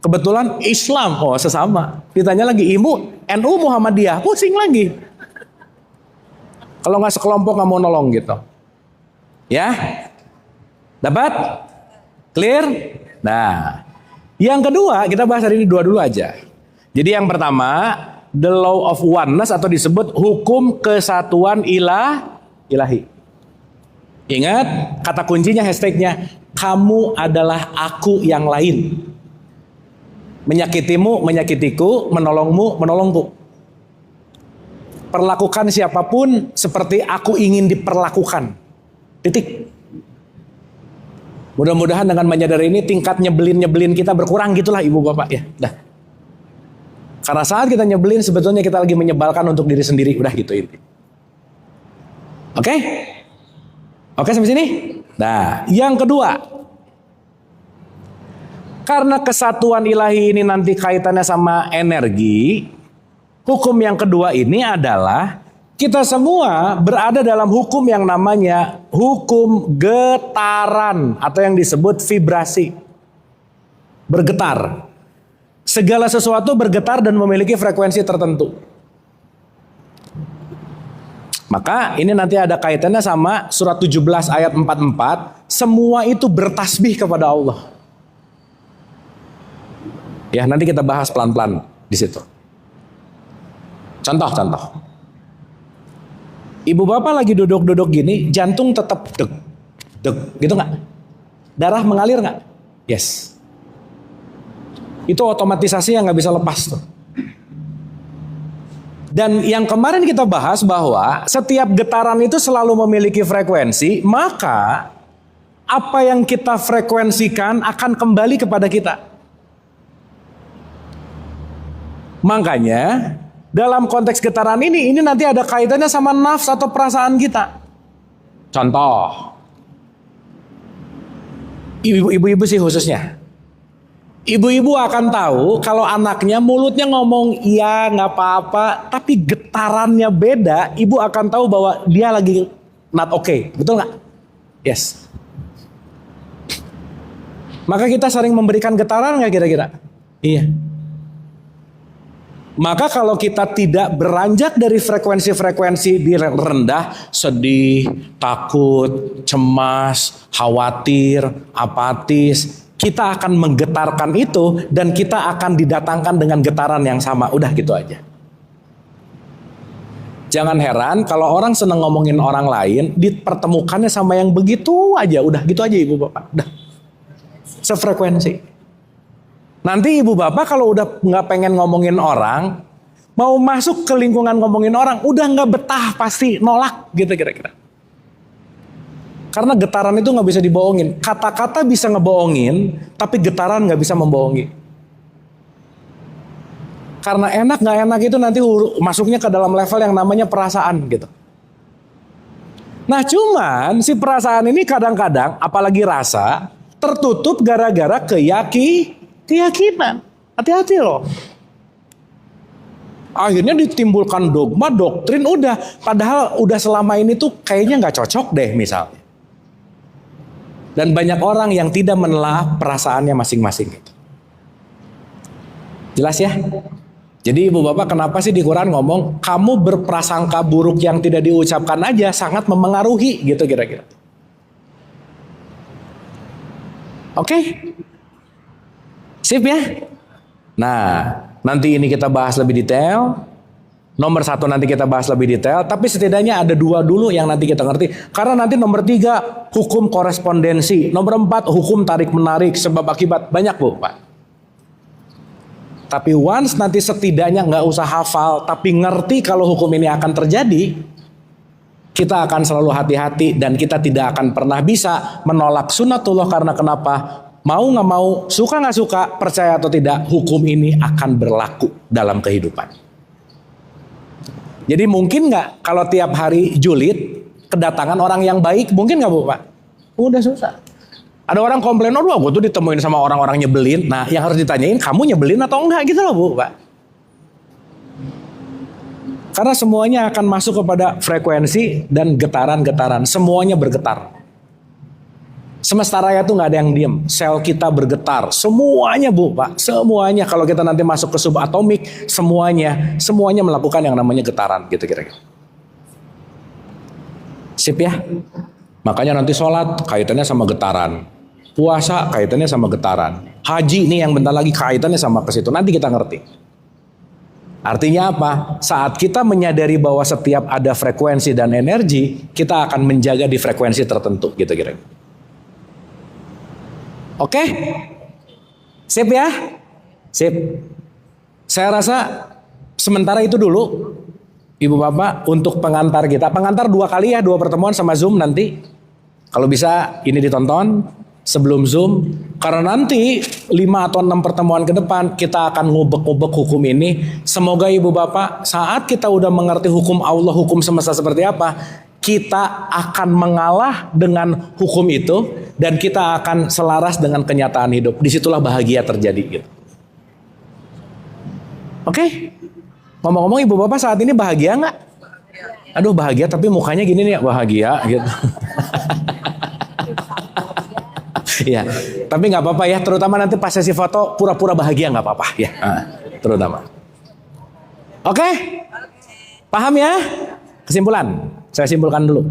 Kebetulan Islam, oh sesama. Ditanya lagi, ibu NU Muhammadiyah, pusing lagi. Kalau nggak sekelompok nggak mau nolong gitu. Ya, dapat? Clear? Nah, yang kedua kita bahas hari ini dua dulu aja. Jadi yang pertama, the law of oneness atau disebut hukum kesatuan ilahi. Ingat kata kuncinya, hashtagnya, kamu adalah aku yang lain. Menyakitimu, menyakitiku, menolongmu, menolongku. Perlakukan siapapun seperti aku ingin diperlakukan. Titik. Mudah-mudahan dengan menyadari ini tingkat nyebelin kita berkurang gitulah ibu bapak ya. Dah. Karena saat kita nyebelin sebetulnya kita lagi menyebalkan untuk diri sendiri. Udah gitu inti. Oke? Oke sampai sini? Nah, yang kedua. Karena kesatuan ilahi ini nanti kaitannya sama energi, hukum yang kedua ini adalah kita semua berada dalam hukum yang namanya hukum getaran atau yang disebut vibrasi. Bergetar. Segala sesuatu bergetar dan memiliki frekuensi tertentu. Maka ini nanti ada kaitannya sama surat 17 ayat 44. Semua itu bertasbih kepada Allah. Ya, nanti kita bahas pelan-pelan di situ. Contoh. Ibu bapak lagi duduk-duduk gini, jantung tetap deg, gitu nggak? Darah mengalir nggak? Yes. Itu otomatisasi yang nggak bisa lepas tuh. Dan yang kemarin kita bahas bahwa setiap getaran itu selalu memiliki frekuensi, maka apa yang kita frekuensikan akan kembali kepada kita. Makanya dalam konteks getaran ini nanti ada kaitannya sama nafs atau perasaan kita. Contoh, ibu-ibu sih khususnya. Ibu-ibu akan tahu kalau anaknya mulutnya ngomong iya nggak apa-apa, tapi getarannya beda. Ibu akan tahu bahwa dia lagi not okay, betul nggak? Yes. Maka kita sering memberikan getaran nggak kira-kira? Iya. Maka kalau kita tidak beranjak dari frekuensi-frekuensi di rendah, sedih, takut, cemas, khawatir, apatis, kita akan menggetarkan itu dan kita akan didatangkan dengan getaran yang sama. Udah gitu aja. Jangan heran kalau orang seneng ngomongin orang lain, dipertemukannya sama yang begitu aja. Udah gitu aja ibu bapak. Udah. Sefrekuensi. Nanti ibu bapak kalau udah nggak pengen ngomongin orang, mau masuk ke lingkungan ngomongin orang, udah nggak betah pasti nolak gitu kira-kira. Karena getaran itu nggak bisa dibohongin. Kata-kata bisa ngebohongin, tapi getaran nggak bisa membohongi. Karena enak nggak enak itu nanti masuknya ke dalam level yang namanya perasaan gitu. Nah cuman si perasaan ini kadang-kadang, apalagi rasa, tertutup gara-gara keyakinan. Hati-hati loh. Akhirnya ditimbulkan dogma, doktrin, udah. Padahal udah selama ini tuh kayaknya nggak cocok deh misalnya. Dan banyak orang yang tidak menelaah perasaannya masing-masing. Jelas ya? Jadi ibu bapak kenapa sih di Quran ngomong kamu berprasangka buruk yang tidak diucapkan aja sangat memengaruhi gitu kira-kira. Oke? Sip ya? Nah, nanti ini kita bahas lebih detail. Nomor 1 nanti kita bahas lebih detail. Tapi setidaknya ada 2 dulu yang nanti kita ngerti. Karena nanti nomor 3 hukum korespondensi. Nomor 4 hukum tarik-menarik sebab akibat. Banyak bu Pak. Tapi once nanti setidaknya nggak usah hafal. Tapi ngerti kalau hukum ini akan terjadi. kita akan selalu hati-hati dan kita tidak akan pernah bisa menolak sunnatullah karena kenapa? Mau nggak mau, suka nggak suka, percaya atau tidak, hukum ini akan berlaku dalam kehidupan. Jadi mungkin nggak kalau tiap hari julid kedatangan orang yang baik, mungkin nggak Bu Pak? Udah susah. Ada orang komplain, oh gue tuh ditemuin sama orang-orang nyebelin. Nah yang harus ditanyain, kamu nyebelin atau enggak gitu loh Bu Pak. Karena semuanya akan masuk kepada frekuensi dan getaran-getaran. Semuanya bergetar. Semesta raya tuh nggak ada yang diem. Sel kita bergetar. Semuanya Bu Pak. Semuanya. Kalau kita nanti masuk ke subatomik. Semuanya melakukan yang namanya getaran. Gitu kira-kira. Sip ya. Makanya nanti sholat kaitannya sama getaran. Puasa kaitannya sama getaran. Haji nih yang bentar lagi kaitannya sama ke situ. Nanti kita ngerti. Artinya apa? Saat kita menyadari bahwa setiap ada frekuensi dan energi, kita akan menjaga di frekuensi tertentu, gitu kira-kira. Oke? Sip ya? Sip. Saya rasa sementara itu dulu, Ibu Bapak, untuk pengantar kita. Pengantar 2 kali ya, 2 pertemuan sama Zoom nanti. Kalau bisa ini ditonton sebelum Zoom. Karena nanti 5 atau 6 pertemuan ke depan kita akan ngubek-ngubek hukum ini. Semoga Ibu Bapak saat kita udah mengerti hukum Allah, hukum semesta seperti apa, kita akan mengalah dengan hukum itu dan kita akan selaras dengan kenyataan hidup. Disitulah bahagia terjadi gitu. Oke? Ngomong-ngomong Ibu Bapak saat ini bahagia nggak? Aduh bahagia tapi mukanya gini nih, bahagia gitu. Ya, tapi nggak apa-apa ya. Terutama nanti pas sesi foto pura-pura bahagia nggak apa-apa ya. Terutama. Oke, paham ya? Kesimpulan, saya simpulkan dulu.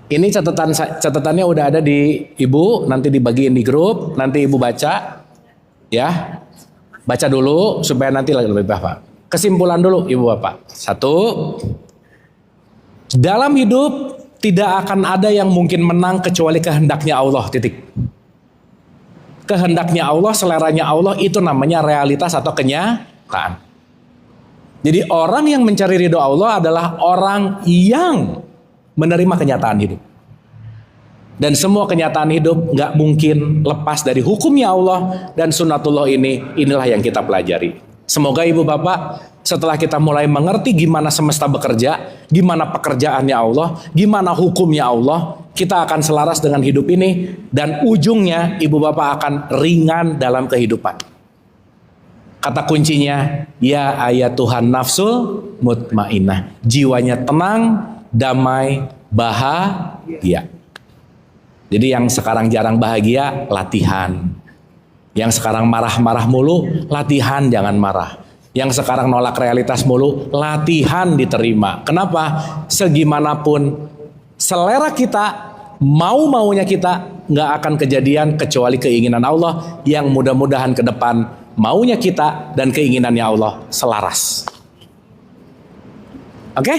Ini catatannya udah ada di Ibu, nanti dibagiin di grup, nanti Ibu baca, ya, baca dulu supaya nanti lebih paham. Kesimpulan dulu Ibu Bapak. 1, dalam hidup tidak akan ada yang mungkin menang kecuali kehendaknya Allah, titik. Kehendaknya Allah, seleranya Allah, itu namanya realitas atau kenyataan. Jadi orang yang mencari ridho Allah adalah orang yang menerima kenyataan hidup. Dan semua kenyataan hidup gak mungkin lepas dari hukumnya Allah dan sunnatullah inilah yang kita pelajari. Semoga Ibu Bapak setelah kita mulai mengerti gimana semesta bekerja, gimana pekerjaannya Allah, gimana hukumnya Allah, kita akan selaras dengan hidup ini dan ujungnya Ibu Bapak akan ringan dalam kehidupan. Kata kuncinya, ya ayat Tuhan nafsul mutmainnah. Jiwanya tenang, damai, bahagia. Jadi yang sekarang jarang bahagia, latihan. Yang sekarang marah-marah mulu, latihan jangan marah. Yang sekarang nolak realitas mulu, latihan diterima. Kenapa? Segimanapun selera kita, mau-maunya kita, nggak akan kejadian kecuali keinginan Allah yang mudah-mudahan ke depan maunya kita dan keinginannya Allah selaras. Oke?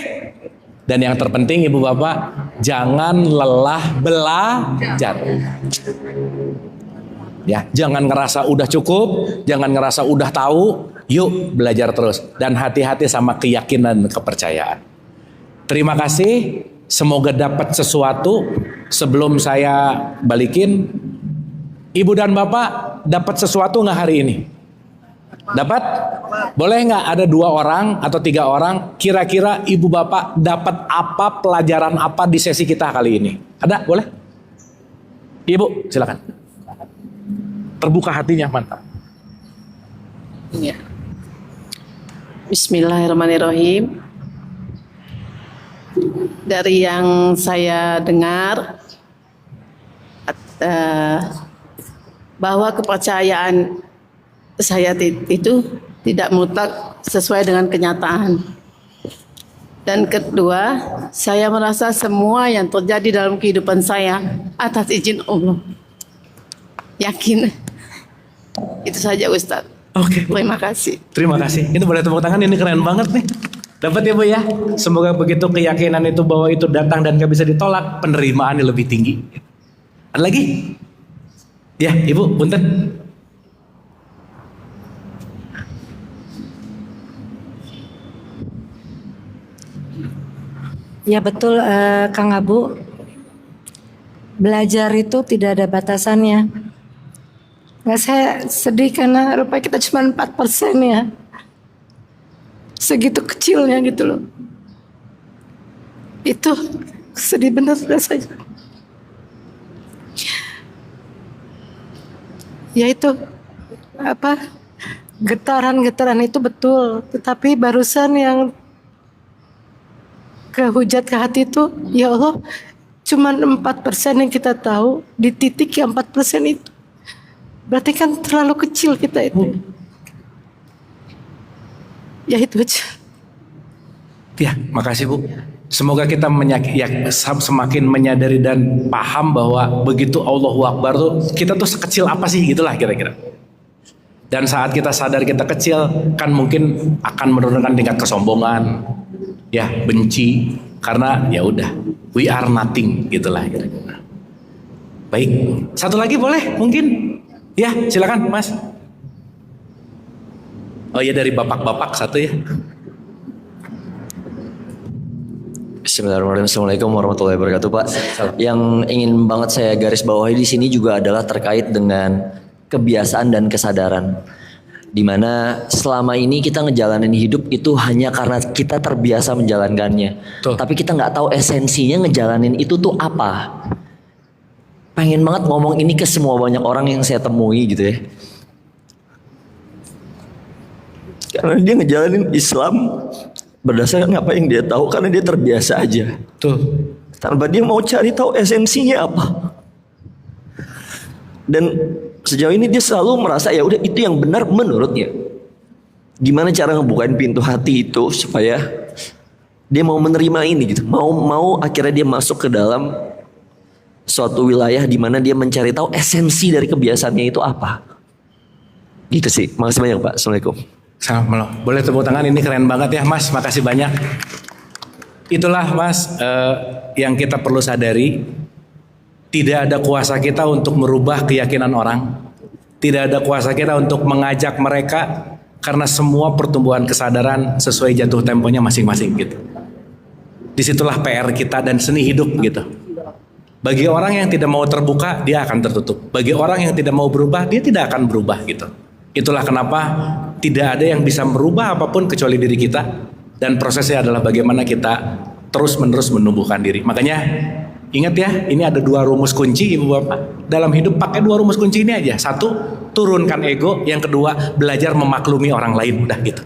Dan yang terpenting Ibu Bapak, jangan lelah belajar. Ya, jangan ngerasa udah cukup, jangan ngerasa udah tahu, yuk belajar terus. Dan hati-hati sama keyakinan dan kepercayaan. Terima kasih, semoga dapat sesuatu. Sebelum saya balikin, Ibu dan Bapak dapat sesuatu nggak hari ini? Dapat? Boleh nggak ada 2 orang atau 3 orang, kira-kira Ibu Bapak dapat apa, pelajaran apa di sesi kita kali ini? Ada? Boleh? Ibu, silakan. Terbuka hatinya, mantap. Ya. Bismillahirrahmanirrahim. Dari yang saya dengar, bahwa kepercayaan saya itu tidak mutlak sesuai dengan kenyataan. Dan kedua, saya merasa semua yang terjadi dalam kehidupan saya atas izin Allah. Yakin. Itu saja Ustadz. Oke. Terima kasih. Terima kasih. Ini boleh tepuk tangan, ini keren banget nih. Dapat ya Bu ya. Semoga begitu keyakinan itu bahwa itu datang dan gak bisa ditolak, penerimaan yang lebih tinggi. Ada lagi? Ya Ibu, punten. Ya betul Kang Abu. Belajar itu tidak ada batasannya. Nggak, saya sedih karena rupanya kita cuma 4% ya. Segitu kecilnya gitu loh. Itu sedih benar rasanya. Ya itu apa, getaran-getaran itu betul. Tetapi barusan yang kehujat ke hati itu, ya Allah, cuma 4% yang kita tahu di titik yang 4% itu. Berarti kan terlalu kecil kita itu. Ya itu aja. Ya, makasih Bu. Semoga kita semakin menyadari dan paham bahwa begitu Allahu Akbar tuh kita tuh sekecil apa sih gitulah kira-kira. Dan saat kita sadar kita kecil kan mungkin akan menurunkan tingkat kesombongan, ya benci, karena ya udah we are nothing gitulah kira-kira. Baik, satu lagi boleh mungkin? Ya, silakan Mas. Oh ya, dari bapak-bapak satu ya. Bismillahirrahmanirrahim. Assalamualaikum warahmatullahi wabarakatuh, Pak. Yang ingin banget saya garis bawahi di sini juga adalah terkait dengan kebiasaan dan kesadaran. Dimana selama ini kita ngejalanin hidup itu hanya karena kita terbiasa menjalankannya. Tuh. Tapi kita nggak tahu esensinya ngejalanin itu tuh apa. Pengen banget ngomong ini ke semua banyak orang yang saya temui gitu ya. Karena dia ngejalanin Islam berdasarkan apa yang dia tahu, karena dia terbiasa aja. Tuh. Tanpa dia mau cari tahu esensinya apa. Dan sejauh ini dia selalu merasa ya udah itu yang benar menurutnya. Gimana cara ngebukain pintu hati itu supaya dia mau menerima ini gitu. Mau akhirnya dia masuk ke dalam suatu wilayah di mana dia mencari tahu esensi dari kebiasaannya itu apa. Gitu sih. Makasih banyak Pak. Assalamualaikum. Salam. Boleh tepuk tangan, ini keren banget ya Mas, makasih banyak. Itulah Mas yang kita perlu sadari. Tidak ada kuasa kita untuk merubah keyakinan orang. Tidak ada kuasa kita untuk mengajak mereka, karena semua pertumbuhan kesadaran sesuai jatuh temponya masing-masing gitu. Disitulah PR kita dan seni hidup gitu. Bagi orang yang tidak mau terbuka, dia akan tertutup. Bagi orang yang tidak mau berubah, dia tidak akan berubah gitu. Itulah kenapa tidak ada yang bisa merubah apapun kecuali diri kita. Dan prosesnya adalah bagaimana kita terus-menerus menumbuhkan diri. Makanya ingat ya, ini ada 2 rumus kunci Ibu Bapak. Dalam hidup pakai 2 rumus kunci ini aja. 1, turunkan ego. Yang kedua, belajar memaklumi orang lain. Udah gitu.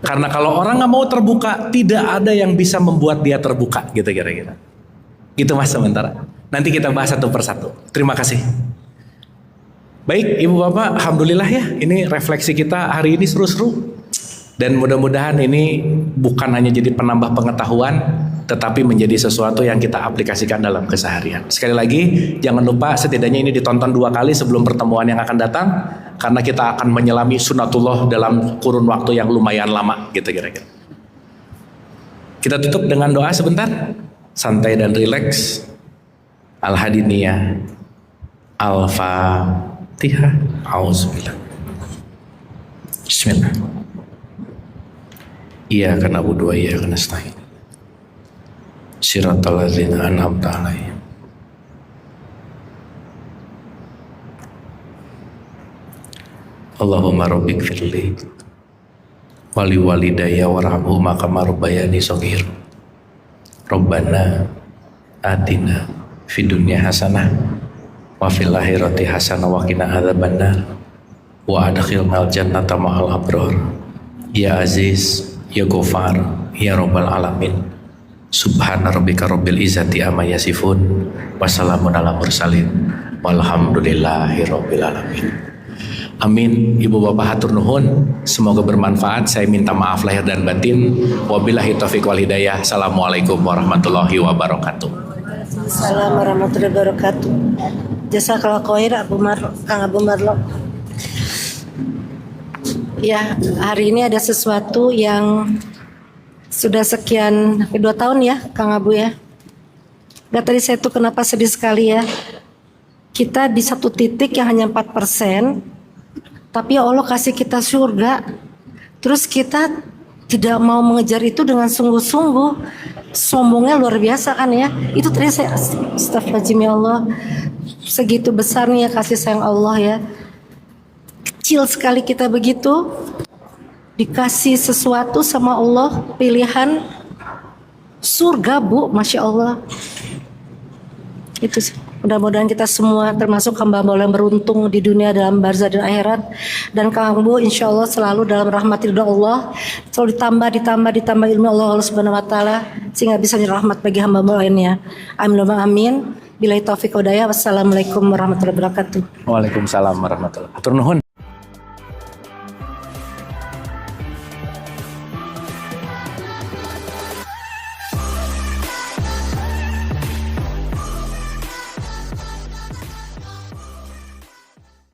Karena kalau orang gak mau terbuka, tidak ada yang bisa membuat dia terbuka gitu kira-kira. Gitu Mas sementara. Nanti kita bahas satu persatu. Terima kasih. Baik Ibu Bapak, alhamdulillah ya, ini refleksi kita hari ini seru-seru. Dan mudah-mudahan ini bukan hanya jadi penambah pengetahuan, tetapi menjadi sesuatu yang kita aplikasikan dalam keseharian. Sekali lagi, jangan lupa setidaknya ini ditonton 2 kali sebelum pertemuan yang akan datang, karena kita akan menyelami sunatullah dalam kurun waktu yang lumayan lama gitu kira-kira. Kita tutup dengan doa sebentar, santai dan rileks. Al-Hadiniyah, Al-Fatihah, Auzubillah. Bismillah. Iyyaka na'budu wa iyyaka nasta'in. Shiratal ladzina an'amta 'alaihim. Allahumma rabbighfirli wa li walidayya warhamhuma kama rabbayani shaghir. Rabbana atina fid dunya hasanah wa fil akhirati hasanah wa qina adzabannar wa adkhilnal jannata ma'al abrar. Ya Aziz, Ya Ghafar, Ya Rabbal Alamin. Subhana rabbika rabbil izzati amma yasifun, wassalamun ala mursalin, walhamdulillahi rabbil alamin. Amin. Ibu Bapak hatur nuhun, semoga bermanfaat. Saya minta maaf lahir dan batin. Wabillahi taufiq wal hidayah. Assalamualaikum warahmatullahi wabarakatuh. Assalamualaikum warahmatullahi wabarakatuh. Jazakallahu khair Kang Abu Marlo. Ya, hari ini ada sesuatu yang sudah sekian 2 tahun ya Kang Abu ya. Dan tadi saya tuh kenapa sedih sekali ya. Kita di satu titik yang hanya 4%, tapi Allah kasih kita surga. Terus kita tidak mau mengejar itu dengan sungguh-sungguh, sombongnya luar biasa kan ya. Itu tadi saya astagfirullahaladzim, ya Allah, segitu besarnya kasih sayang Allah ya. Kecil sekali kita begitu dikasih sesuatu sama Allah, pilihan surga, Bu, Masya Allah. Itu sih. Mudah-mudahan kita semua termasuk hamba-hamba yang beruntung di dunia, dalam barzah dan akhirat. Dan Kang Bu insya Allah selalu dalam rahmat ridho Allah, selalu ditambah ilmu Allah Subhanahu Wa Taala, sehingga bisa jadi rahmat bagi hamba-hamba lainnya. Amin amin. Billahi taufiq wa hidayah. Wassalamualaikum warahmatullahi wabarakatuh. Waalaikumsalam warahmatullahi wabarakatuh. Hatur nuhun.